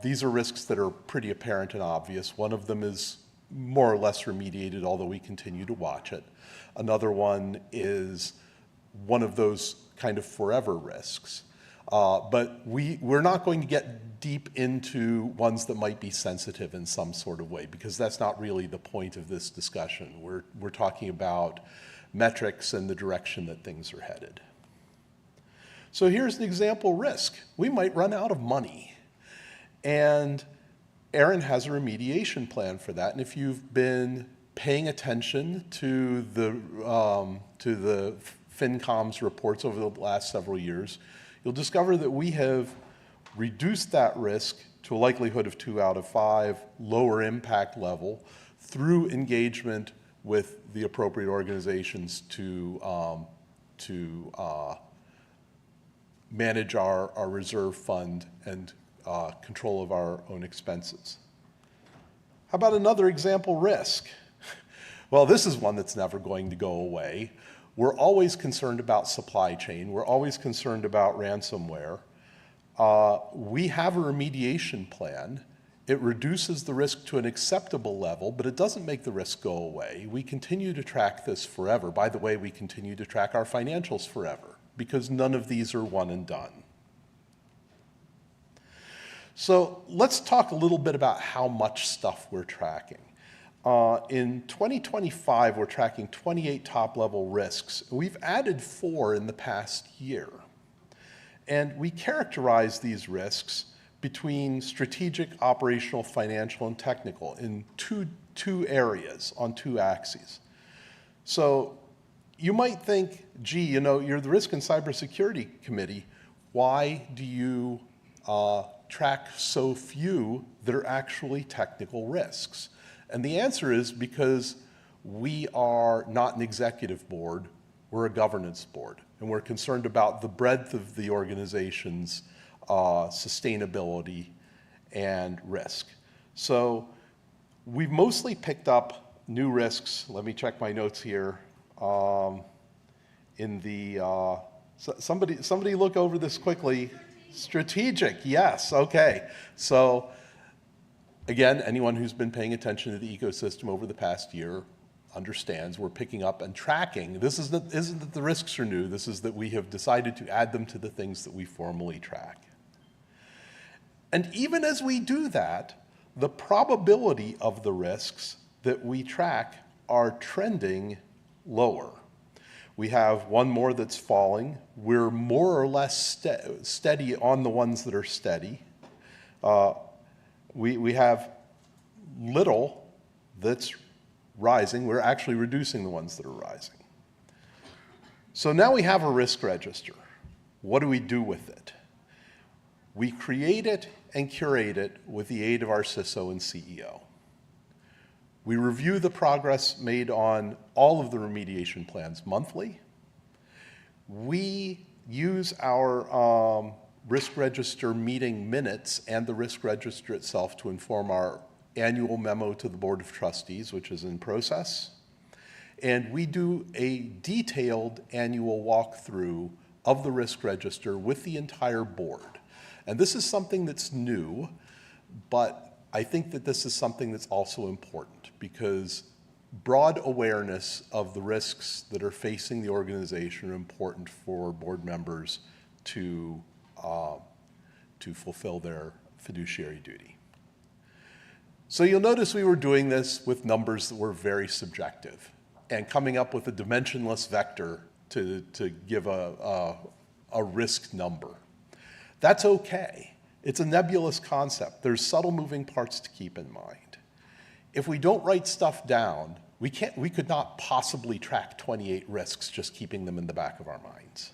These are risks that are pretty apparent and obvious. One of them is more or less remediated, although we continue to watch it. Another one is one of those kind of forever risks. But we're not going to get deep into ones that might be sensitive in some sort of way, because that's not really the point of this discussion. We're talking about metrics and the direction that things are headed. So here's an example risk. We might run out of money. And ARIN has a remediation plan for that. And if you've been paying attention to the FinCom's reports over the last several years, you'll discover that we have reduced that risk to a likelihood of 2 out of 5, lower impact level, through engagement with the appropriate organizations to manage our reserve fund and control of our own expenses. How about another example risk? Well, this is one that's never going to go away. We're always concerned about supply chain. We're always concerned about ransomware. We have a remediation plan. It reduces the risk to an acceptable level, but it doesn't make the risk go away. We continue to track this forever. By the way, we continue to track our financials forever, because none of these are one and done. So let's talk a little bit about how much stuff we're tracking. In 2025, we're tracking 28 top-level risks. We've added 4 in the past year. And we characterize these risks between strategic, operational, financial, and technical in two areas on 2 axes. So you might think, gee, you know, you're the Risk and Cybersecurity Committee. Why do you track so few that are actually technical risks? And the answer is because we are not an executive board, we're a governance board. And we're concerned about the breadth of the organization's sustainability and risk. So we've mostly picked up new risks. Let me check my notes here. In the, somebody look over this quickly. Strategic, yes, okay. So again, anyone who's been paying attention to the ecosystem over the past year understands we're picking up and tracking. This isn't that the risks are new, this is that we have decided to add them to the things that we formally track. And even as we do that, the probability of the risks that we track are trending lower. We have one more that's falling. We're more or less steady on the ones that are steady. We have little that's rising. We're actually reducing the ones that are rising. So now we have a risk register. What do we do with it? We create it and curate it with the aid of our CISO and CEO. We review the progress made on all of the remediation plans monthly. We use our risk register meeting minutes and the risk register itself to inform our annual memo to the Board of Trustees, which is in process. And we do a detailed annual walkthrough of the risk register with the entire board. And this is something that's new, but I think that this is something that's also important, because broad awareness of the risks that are facing the organization are important for board members to fulfill their fiduciary duty. So you'll notice we were doing this with numbers that were very subjective and coming up with a dimensionless vector to give a risk number. That's okay. It's a nebulous concept. There's subtle moving parts to keep in mind. If we don't write stuff down, we could not possibly track 28 risks just keeping them in the back of our minds.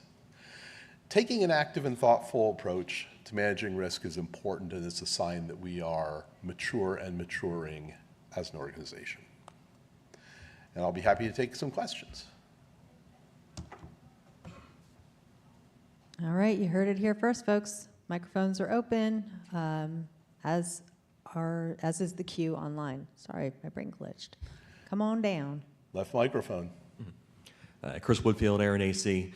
Taking an active and thoughtful approach to managing risk is important, and it's a sign that we are mature and maturing as an organization. And I'll be happy to take some questions. All right, you heard it here first, folks. Microphones are open, as is the queue online. Sorry, my brain glitched. Come on down. Left microphone. Chris Woodfield, ARIN AC.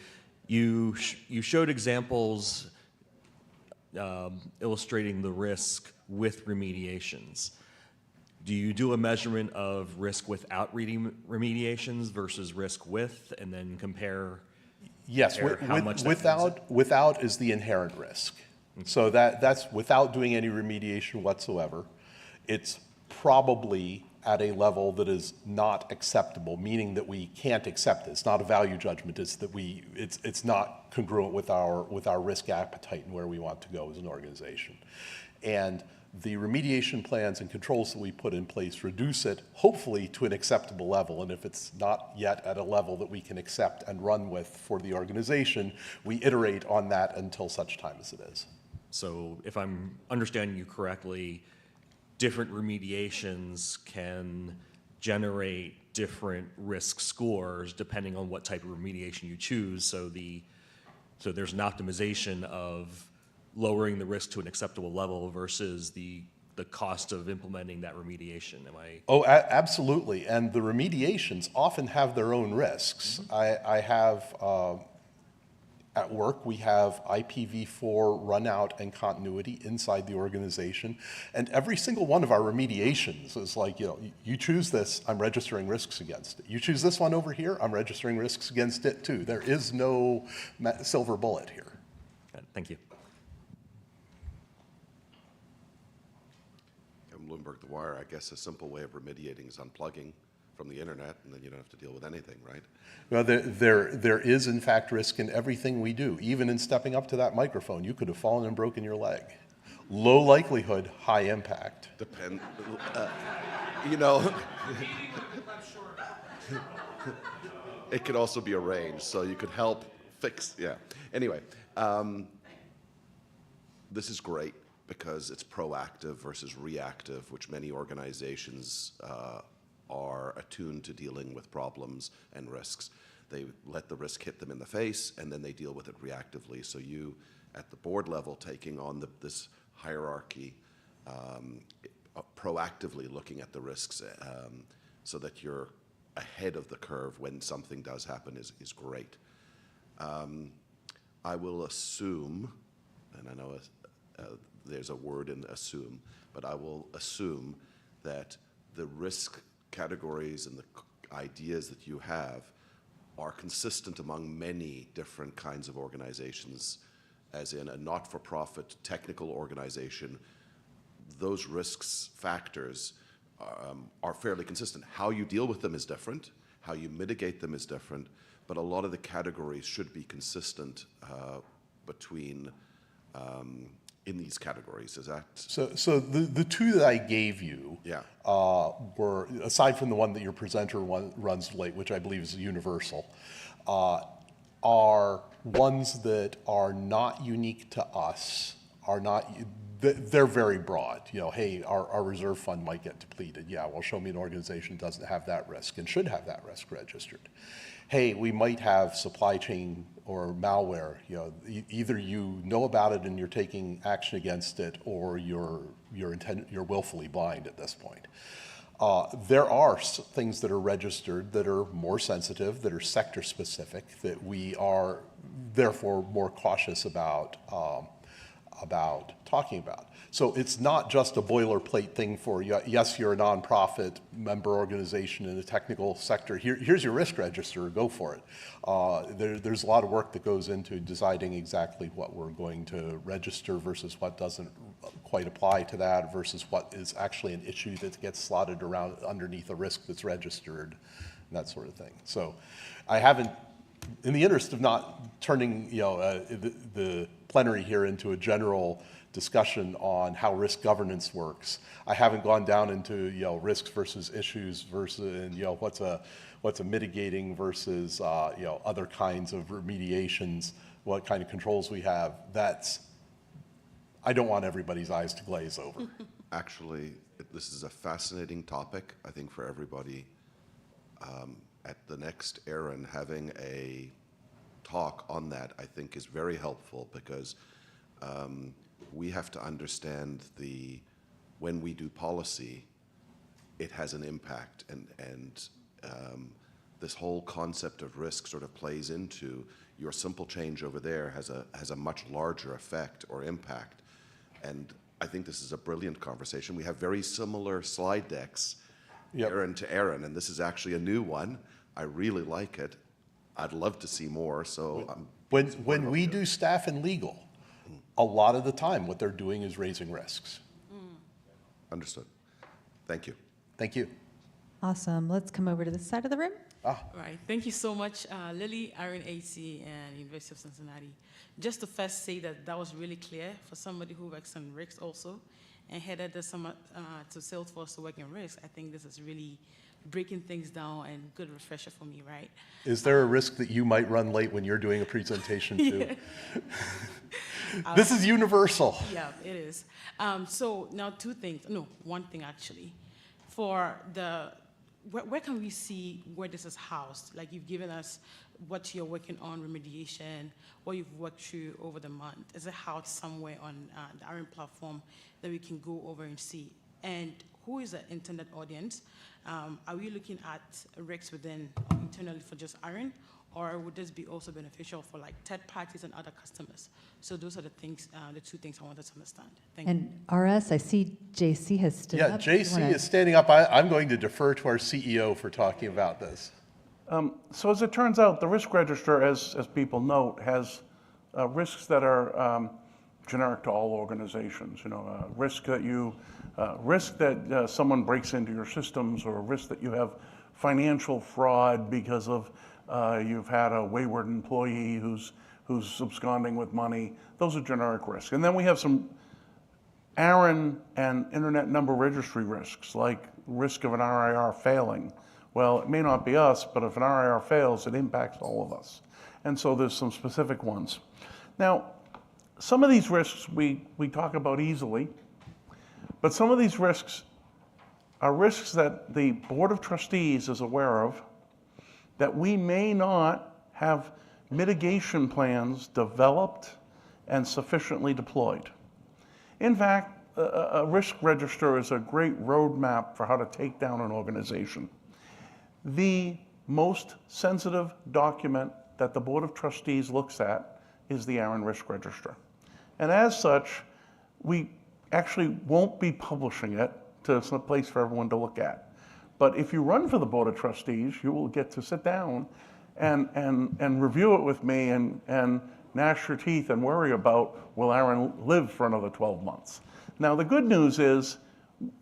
You showed examples illustrating the risk with remediations. Do you do a measurement of risk without remediations versus risk with, and then compare? Yes, how much without is the inherent risk. So that's without doing any remediation whatsoever. It's probably at a level that is not acceptable, meaning that we can't accept it. It's not a value judgment. It's that it's not congruent with our risk appetite and where we want to go as an organization. And the remediation plans and controls that we put in place reduce it, hopefully, to an acceptable level. And if it's not yet at a level that we can accept and run with for the organization, we iterate on that until such time as it is. So if I'm understanding you correctly, different remediations can generate different risk scores depending on what type of remediation you choose. So there's an optimization of lowering the risk to an acceptable level versus the cost of implementing that remediation. Am I? Oh, absolutely. And the remediations often have their own risks. I have, at work, we have IPv4 runout and continuity inside the organization. And every single one of our remediations is like, you choose this, I'm registering risks against it. You choose this one over here, I'm registering risks against it too. There is no silver bullet here. Thank you. Bloomberg The Wire, I guess a simple way of remediating is unplugging from the internet, and then you don't have to deal with anything, right? Well, there is, in fact, risk in everything we do. Even in stepping up to that microphone, you could have fallen and broken your leg. Low likelihood, high impact. It could also be arranged, so you could help fix, yeah. Anyway, this is great because it's proactive versus reactive, which many organizations are attuned to dealing with problems and risks. They let the risk hit them in the face, and then they deal with it reactively. So you, at the board level, taking on this hierarchy, proactively looking at the risks so that you're ahead of the curve when something does happen is great. I will assume, and I know there's a word in assume, but I will assume that the risk categories and the ideas that you have are consistent among many different kinds of organizations. As in a not-for-profit technical organization, those risks factors are fairly consistent. How you deal with them is different, how you mitigate them is different, but a lot of the categories should be consistent between in these categories. Is that? So the two that I gave you were, aside from the one that your presenter runs late, which I believe is universal, are ones that are not unique to us, they're very broad. Hey, our reserve fund might get depleted. Yeah, well, show me an organization that doesn't have that risk and should have that risk registered. Hey, we might have supply chain or malware. Either you know about it and you're taking action against it, or you're willfully blind at this point. There are things that are registered that are more sensitive, that are sector specific, that we are therefore more cautious about about talking about. So it's not just a boilerplate thing for, yes, you're a nonprofit member organization in the technical sector. Here's your risk register, go for it. There's a lot of work that goes into deciding exactly what we're going to register versus what doesn't quite apply to that versus what is actually an issue that gets slotted around underneath a risk that's registered and that sort of thing. So I haven't, in the interest of not turning the plenary here into a general discussion on how risk governance works, I haven't gone down into risks versus issues versus what's a mitigating versus other kinds of remediations, what kind of controls we have. I don't want everybody's eyes to glaze over. Actually, this is a fascinating topic, I think, for everybody. At the next ARIN, having a talk on that, I think, is very helpful because we have to understand when we do policy, it has an impact, and this whole concept of risk sort of plays into your simple change over there has a much larger effect or impact. And I think this is a brilliant conversation. We have very similar slide decks, ARIN to ARIN, and this is actually a new one. I really like it. I'd love to see more. So when we do staff and legal, a lot of the time what they're doing is raising risks. Understood. Thank you. Thank you. Awesome. Let's come over to this side of the room. Right. Thank you so much, Lily, ARIN AC, and University of Cincinnati. Just to first say that was really clear for somebody who works on risks also, and headed to Salesforce to work in risk. I think this is really breaking things down and good refresher for me, right? Is there a risk that you might run late when you're doing a presentation too? This is universal. Yeah, it is. So now one thing actually. Where can we see where this is housed? Like you've given us what you're working on, remediation, what you've worked through over the month. Is it housed somewhere on the ARIN platform that we can go over and see? And who is the intended audience? Are we looking at risks within internally for just ARIN, or would this be also beneficial for like third parties and other customers? So those are the things, the two things I wanted to understand. Thank you. And RS, I see JC has stood up. Yeah, JC is standing up. I'm going to defer to our CEO for talking about this. So as it turns out, the risk register, as people note, has risks that are generic to all organizations. Risk that someone breaks into your systems, or risk that you have financial fraud because of you've had a wayward employee who's absconding with money. Those are generic risks. And then we have some ARIN and Internet Number Registry risks, like risk of an RIR failing. Well, it may not be us, but if an RIR fails, it impacts all of us. And so there's some specific ones. Now, some of these risks we talk about easily, but some of these risks are risks that the Board of Trustees is aware of, that we may not have mitigation plans developed and sufficiently deployed. In fact, a risk register is a great roadmap for how to take down an organization. The most sensitive document that the Board of Trustees looks at is the ARIN Risk Register. And as such, we actually won't be publishing it to some place for everyone to look at. But if you run for the Board of Trustees, you will get to sit down and review it with me and gnash your teeth and worry about, will ARIN live for another 12 months? Now, the good news is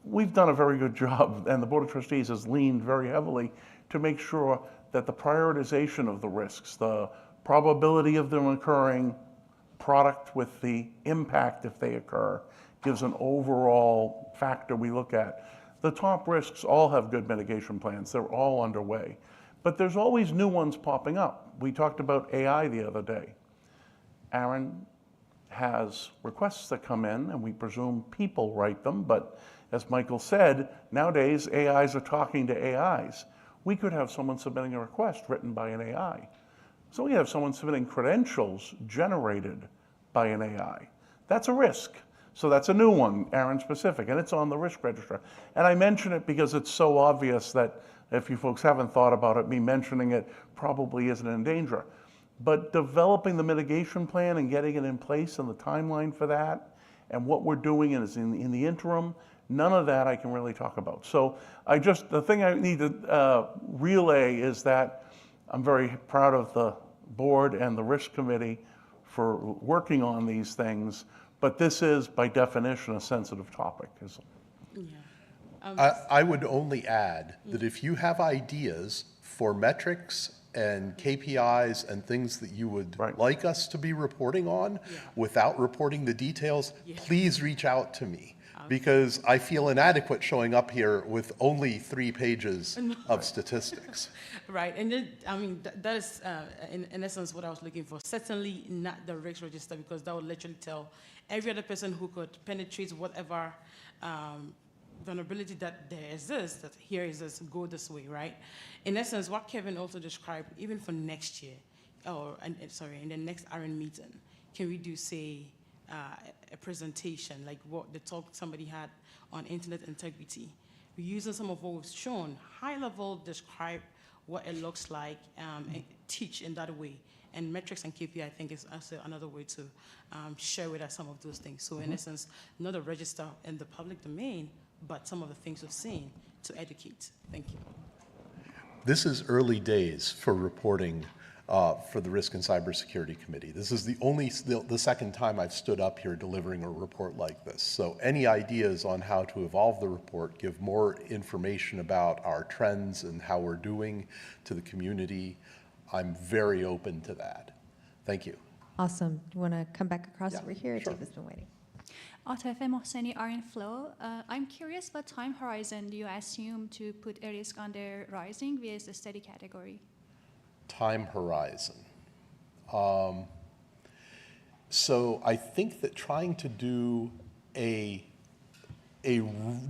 we've done a very good job, and the Board of Trustees has leaned very heavily to make sure that the prioritization of the risks, the probability of them occurring, product with the impact if they occur, gives an overall factor we look at. The top risks all have good mitigation plans. They're all underway. But there's always new ones popping up. We talked about AI the other day. ARIN has requests that come in, and we presume people write them, but as Michael said, nowadays AIs are talking to AIs. We could have someone submitting a request written by an AI. So we have someone submitting credentials generated by an AI. That's a risk. So that's a new one, ARIN specific, and it's on the risk register. And I mention it because it's so obvious that if you folks haven't thought about it, me mentioning it probably isn't in danger. But developing the mitigation plan and getting it in place and the timeline for that and what we're doing is in the interim, none of that I can really talk about. So the thing I need to relay is that I'm very proud of the board and the risk committee for working on these things, but this is by definition a sensitive topic. I would only add that if you have ideas for metrics and KPIs and things that you would like us to be reporting on without reporting the details, please reach out to me. Because I feel inadequate showing up here with only 3 pages of statistics. Right, and then, I mean, that is, in essence, what I was looking for. Certainly not the risk register, because that would literally tell every other person who could penetrate whatever vulnerability that there exists, that here is this, go this way, right? In essence, what Kevin also described, even for next year, in the next ARIN meeting, can we do, say, a presentation, like what the talk somebody had on internet integrity? We're using some of what we've shown, high level, describe what it looks like, and teach in that way. And metrics and KPI, I think, is also another way to share with us some of those things. So in essence, not a register in the public domain, but some of the things we've seen to educate. Thank you. This is early days for reporting for the Risk and Cybersecurity Committee. This is the second time I've stood up here delivering a report like this. So any ideas on how to evolve the report, give more information about our trends and how we're doing to the community, I'm very open to that. Thank you. Awesome. Do you want to come back across over here? Sure. David's been waiting. Ataefe Mohseni, ARIN Flow. I'm curious what time horizon do you assume to put a risk under rising via the steady category? Time horizon. So I think that trying to do a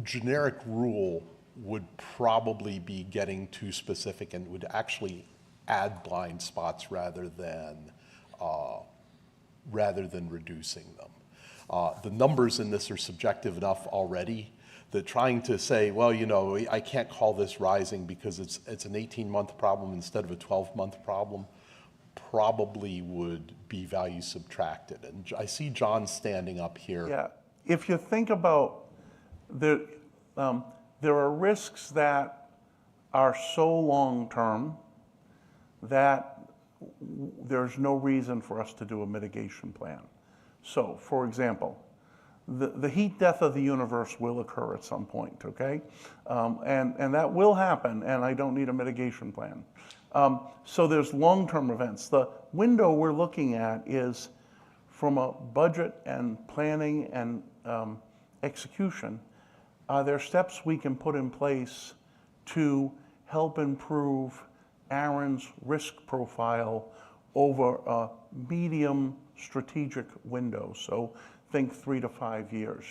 generic rule would probably be getting too specific and would actually add blind spots rather than reducing them. The numbers in this are subjective enough already that trying to say, well, you know, I can't call this rising because it's an 18-month problem instead of a 12-month problem, probably would be value subtracted. And I see John standing up here. Yeah, if you think about there are risks that are so long-term that there's no reason for us to do a mitigation plan. So, for example, the heat death of the universe will occur at some point, okay? And that will happen, and I don't need a mitigation plan. So there's long-term events. The window we're looking at is from a budget and planning and execution. Are there steps we can put in place to help improve ARIN's risk profile over a medium strategic window? So think 3 to 5 years.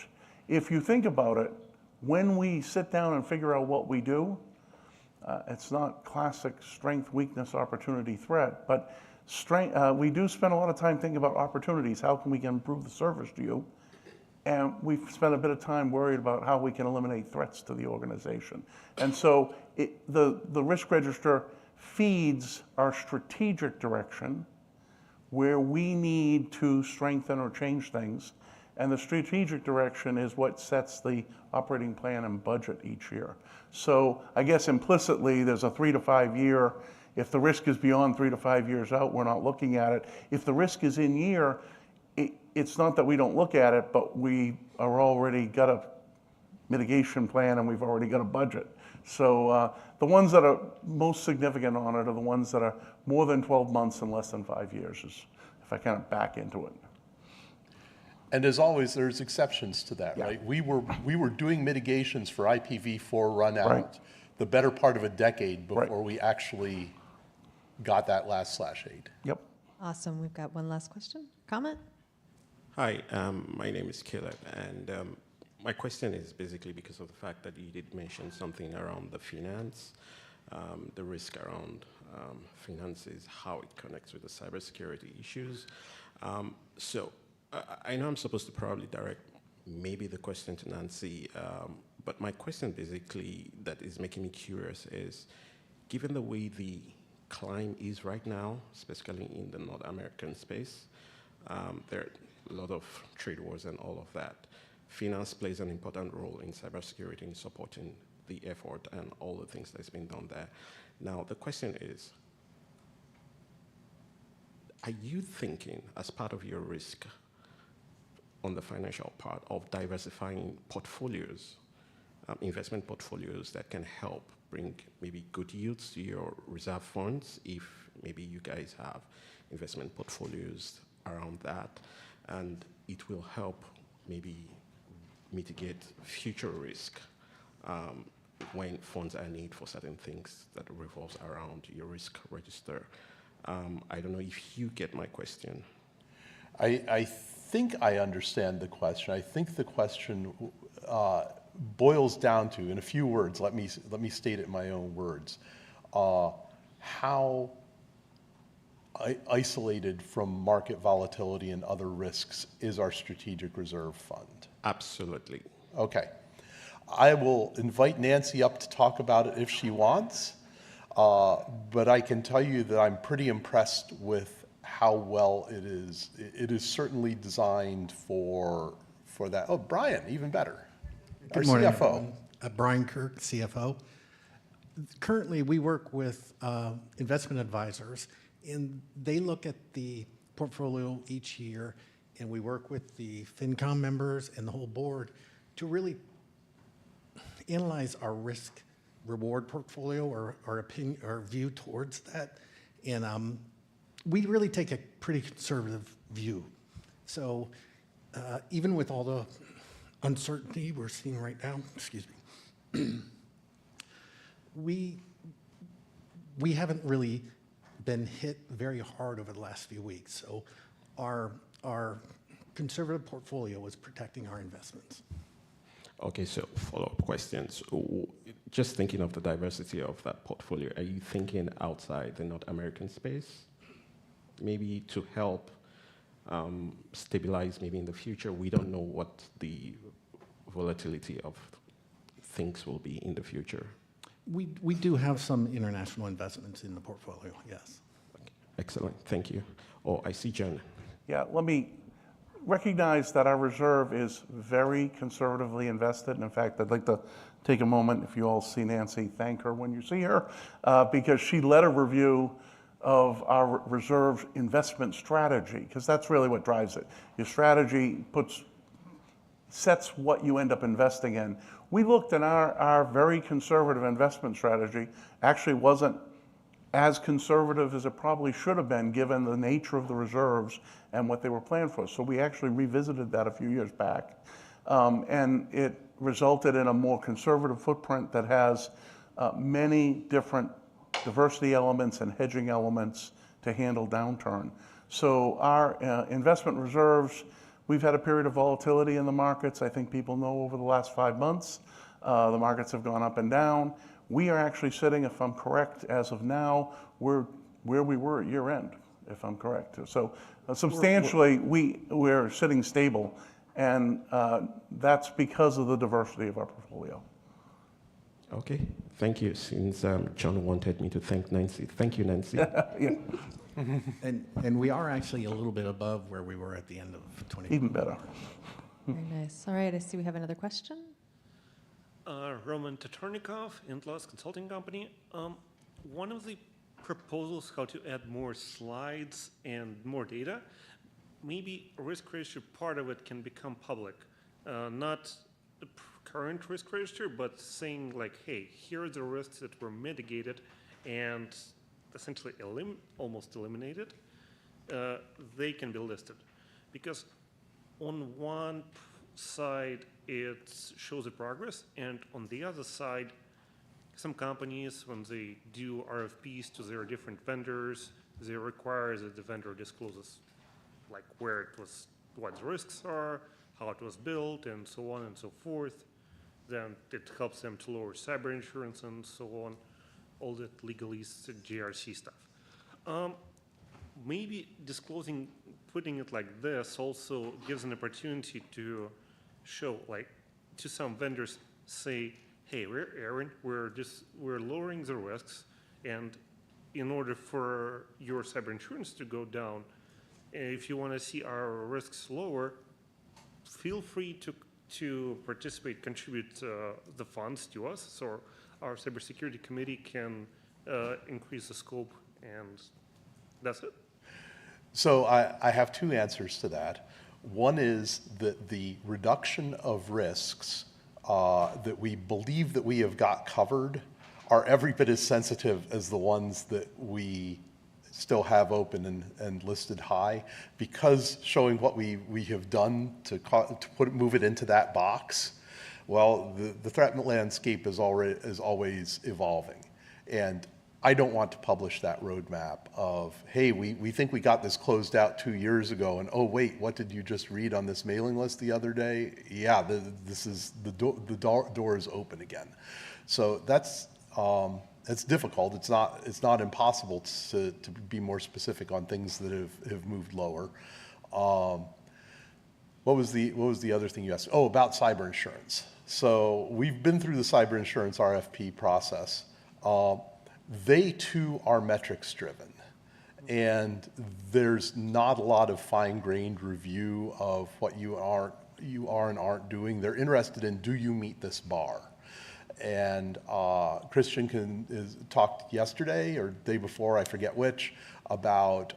If you think about it, when we sit down and figure out what we do, it's not classic strength, weakness, opportunity, threat, but we do spend a lot of time thinking about opportunities. How can we improve the service to you? And we've spent a bit of time worried about how we can eliminate threats to the organization. And so the risk register feeds our strategic direction where we need to strengthen or change things. And the strategic direction is what sets the operating plan and budget each year. So I guess implicitly there's a 3 to 5 year. If the risk is beyond 3 to 5 years out, we're not looking at it. If the risk is in year, it's not that we don't look at it, but we are already got a mitigation plan and we've already got a budget. So the ones that are most significant on it are the ones that are more than 12 months and less than 5 years, if I kind of back into it. And as always, there's exceptions to that, right? We were doing mitigations for IPv4 run out the better part of a decade before we actually got that last /8. Yep. Awesome. We've got one last question. Comment? Hi, my name is Caleb, and my question is basically because of the fact that you did mention something around the finance, the risk around finances, how it connects with the cybersecurity issues. So I know I'm supposed to probably direct maybe the question to Nancy, but my question basically that is making me curious is, given the way the climb is right now, especially in the North American space. There are a lot of trade wars and all of that. Finance plays an important role in cybersecurity in supporting the effort and all the things that's been done there. Now, the question is, are you thinking, as part of your risk on the financial part, of diversifying portfolios, investment portfolios that can help bring maybe good yields to your reserve funds, if maybe you guys have investment portfolios around that, and it will help maybe mitigate future risk when funds are needed for certain things that revolves around your risk register. I don't know if you get my question. I think I understand the question. I think the question boils down to, in a few words, let me state it in my own words, how isolated from market volatility and other risks is our strategic reserve fund? Absolutely. Okay. I will invite Nancy up to talk about it if she wants, but I can tell you that I'm pretty impressed with how well it is. It is certainly designed for that. Oh, Brian, even better. Good morning, CFO. Brian Kirk, CFO. Currently, we work with investment advisors, and they look at the portfolio each year, and we work with the FinCom members and the whole board to really analyze our risk reward portfolio, or our opinion, our view towards that. And we really take a pretty conservative view. So even with all the uncertainty we're seeing right now, excuse me, we haven't really been hit very hard over the last few weeks. So our conservative portfolio is protecting our investments. Okay, so follow-up questions. Just thinking of the diversity of that portfolio, are you thinking outside the North American space? Maybe to help stabilize maybe in the future? We don't know what the volatility of things will be in the future. We do have some international investments in the portfolio, yes. Okay. Excellent, thank you. Oh, I see Jen. Yeah, let me recognize that our reserve is very conservatively invested. And in fact, I'd like to take a moment, if you all see Nancy, thank her when you see her, because she led a review of our reserve investment strategy, because that's really what drives it. Your strategy sets what you end up investing in. We looked at our very conservative investment strategy, actually wasn't as conservative as it probably should have been given the nature of the reserves and what they were planned for. So we actually revisited that a few years back. And it resulted in a more conservative footprint that has many different diversity elements and hedging elements to handle downturn. So our investment reserves, we've had a period of volatility in the markets. I think people know over the last 5 months, the markets have gone up and down. We are actually sitting, if I'm correct, as of now, we're where we were at year end, if I'm correct. So substantially, we're sitting stable, and that's because of the diversity of our portfolio. Okay, thank you. Since John wanted me to thank Nancy. Thank you, Nancy. Yeah. And we are actually a little bit above where we were at the end of 2020. Even better. Very nice. All right, I see we have another question. Roman Tatarnikov, Intlos Consulting Company. One of the proposals how to add more slides and more data, maybe a risk register, part of it can become public. Not the current risk register, but saying like, hey, here are the risks that were mitigated and essentially almost eliminated. They can be listed. Because on one side, it shows the progress, and on the other side, some companies, when they do RFPs to their different vendors, they require that the vendor discloses like where it was, what the risks are, how it was built, and so on and so forth. Then it helps them to lower cyber insurance and so on, all that legalese GRC stuff. Maybe disclosing, putting it like this also gives an opportunity to show, like, to some vendors, say, hey, we're ARIN, we're lowering the risks, and in order for your cyber insurance to go down, if you want to see our risks lower, feel free to participate, contribute the funds to us, so our cybersecurity committee can increase the scope, and that's it. So I have two answers to that. One is that the reduction of risks that we believe that we have got covered are every bit as sensitive as the ones that we still have open and listed high, because showing what we have done to move it into that box, well, the threat landscape is always evolving. And I don't want to publish that roadmap of, hey, we think we got this closed out 2 years ago, and oh wait, what did you just read on this mailing list the other day? Yeah, the door is open again. So that's it's difficult. It's not impossible to be more specific on things that have moved lower. What was the other thing you asked? Oh, about cyber insurance. So we've been through the cyber insurance RFP process. They too are metrics driven, and there's not a lot of fine-grained review of what you are and aren't doing. They're interested in, do you meet this bar? And Christian talked yesterday or day before, I forget which, about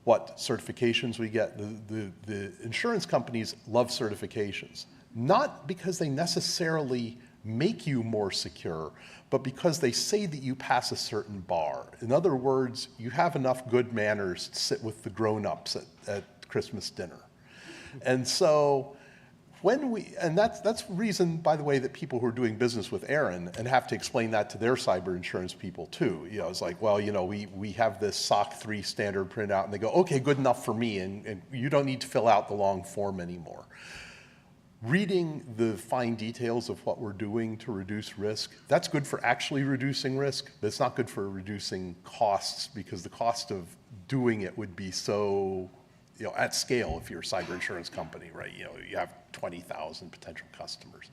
what certifications we get. The insurance companies love certifications, not because they necessarily make you more secure, but because they say that you pass a certain bar. In other words, you have enough good manners to sit with the grown-ups at Christmas dinner. And so that's reason, by the way, that people who are doing business with ARIN and have to explain that to their cyber insurance people too. It's like, well, we have this SOC 3 standard printout, and they go, okay, good enough for me, and you don't need to fill out the long form anymore. Reading the fine details of what we're doing to reduce risk, that's good for actually reducing risk, but it's not good for reducing costs, because the cost of doing it would be so, at scale if you're a cyber insurance company, right? You have 20,000 potential customers.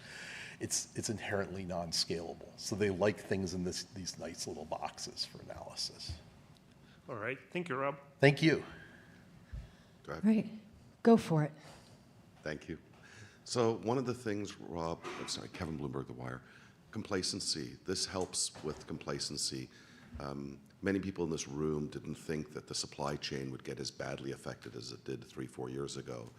It's inherently non-scalable. So they like things in these nice little boxes for analysis. All right. Thank you, Rob. Thank you. Go ahead. Right. Go for it. Thank you. So one of the things, Kevin Bloomberg, The Wire, complacency. This helps with complacency. Many people in this room didn't think that the supply chain would get as badly affected as it did 3-4 years ago.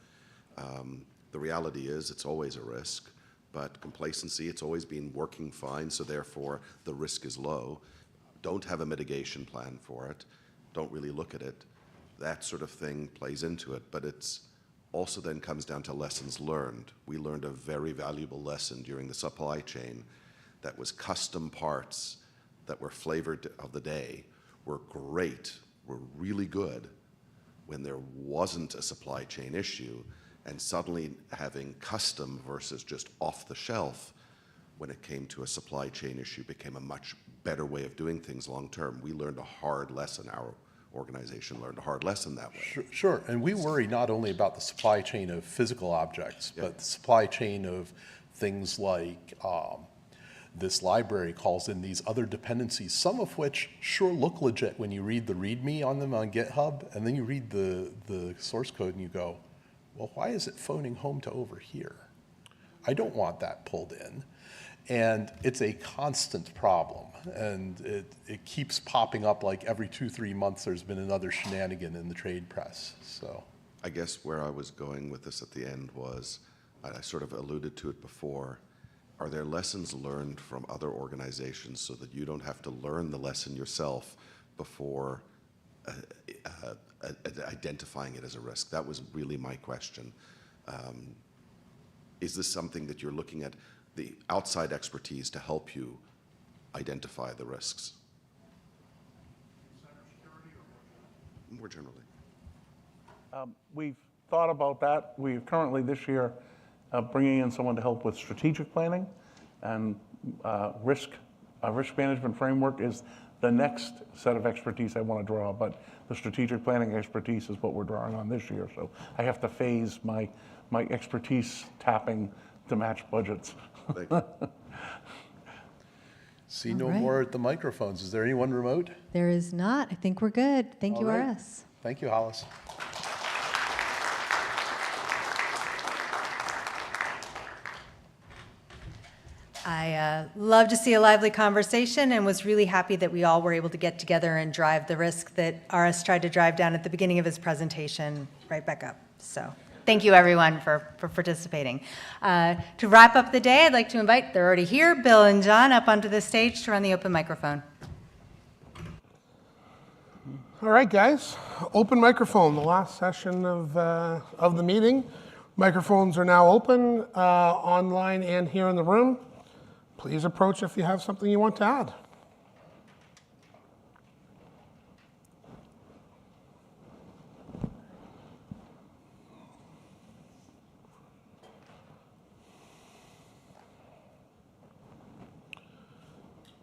The reality is it's always a risk, but complacency, it's always been working fine, so therefore the risk is low. Don't have a mitigation plan for it. Don't really look at it. That sort of thing plays into it, but it's also then comes down to lessons learned. We learned a very valuable lesson during the supply chain that was custom parts that were flavored of the day were great, were really good when there wasn't a supply chain issue, and suddenly having custom versus just off the shelf when it came to a supply chain issue became a much better way of doing things long term. We learned a hard lesson. Our organization learned a hard lesson that way. Sure, and we worry not only about the supply chain of physical objects, but the supply chain of things like this library calls in these other dependencies, some of which sure look legit when you read the README on them on GitHub, and then you read the source code and you go, well, why is it phoning home to over here? I don't want that pulled in. And it's a constant problem, and it keeps popping up like every 2-3 months there's been another shenanigan in the trade press. So I guess where I was going with this at the end was, I sort of alluded to it before, are there lessons learned from other organizations so that you don't have to learn the lesson yourself before identifying it as a risk? That was really my question. Is this something that you're looking at the outside expertise to help you identify the risks? More generally. We've thought about that. We're currently this year bringing in someone to help with strategic planning, and risk management framework is the next set of expertise I want to draw, but the strategic planning expertise is what we're drawing on this year. So I have to phase my expertise tapping to match budgets. See All no right. more at the microphones. Is there anyone remote? There is not. I think we're good. Thank you, All right. RS. Thank you, Hollis. I love to see a lively conversation and was really happy that we all were able to get together and drive the risk that RS tried to drive down at the beginning of his presentation right back up. So thank you, everyone, for participating. To wrap up the day, I'd like to invite, they're already here, Bill and John up onto the stage to run the open microphone. All right, guys, open microphone, the last session of the meeting. Microphones are now open online and here in the room. Please approach if you have something you want to add.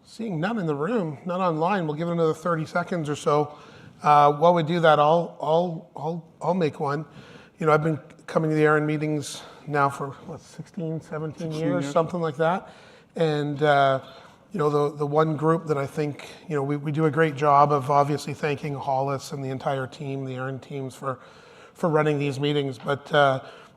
Seeing none in the room, none online, we'll give it another 30 seconds or so. While we do that, I'll make one. You know, I've been coming to the ARIN meetings now for, what, 16, 17 years, something like that. And, you know, the one group that I think, you know, we do a great job of obviously thanking Hollis and the entire team, the ARIN teams for running these meetings. But,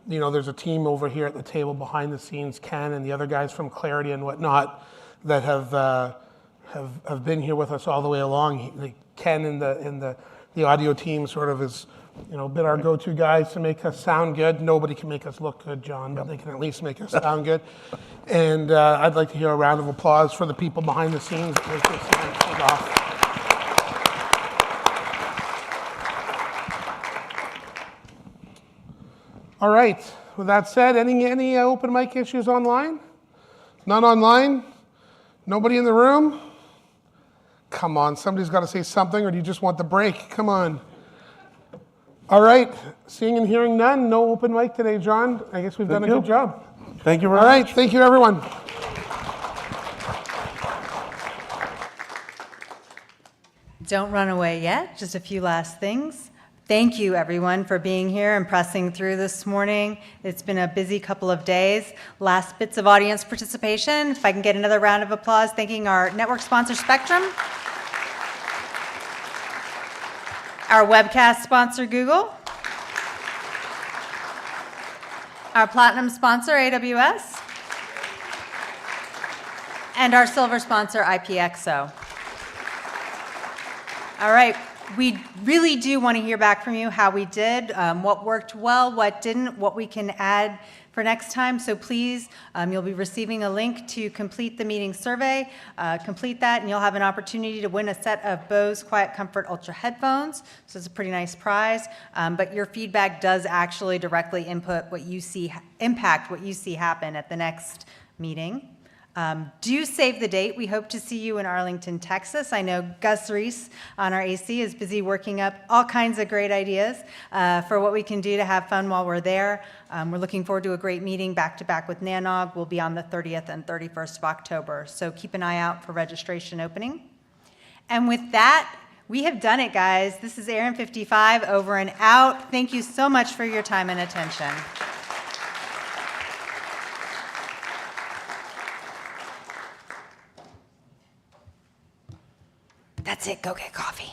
you know, there's a team over here at the table behind the scenes, Ken and the other guys from Clarity and whatnot, that have been here with us all the way along. Ken in the audio team sort of is, you know, been our go-to guys to make us sound good. Nobody can make us look good, John, but they can at least make us sound good. And I'd like to hear a round of applause for the people behind the scenes that make this event take off. All right, with that said, any open mic issues online? None online? Nobody in the room? Come on, somebody's got to say something, or do you just want the break? Come on. All right, seeing and hearing none, no open mic today, John. I guess we've done a good job. Thank you very much. All much. right, thank you, everyone. Don't run away yet, just a few last things. Thank you, everyone, for being here and pressing through this morning. It's been a busy couple of days. Last bits of audience participation. If I can get another round of applause, thanking our network sponsor, Spectrum, our webcast sponsor, Google, our platinum sponsor, AWS, and our silver sponsor, IPXO. All right. We really do want to hear back from you how we did, what worked well, what didn't, what we can add for next time. So please, you'll be receiving a link to complete the meeting survey. Complete that, and you'll have an opportunity to win a set of Bose Quiet Comfort Ultra headphones. So it's a pretty nice prize. But your feedback does actually directly impact what you see happen at the next meeting. Do save the date. We hope to see you in Arlington, Texas. I know Gus Reese on our AC is busy working up all kinds of great ideas for what we can do to have fun while we're there. We're looking forward to a great meeting back-to-back with NANOG. We'll be on the 30th and 31st of October, so keep an eye out for registration opening. And with that, we have done it, guys. This is ARIN 55, over and out. Thank you so much for your time and attention. That's it. Go get coffee.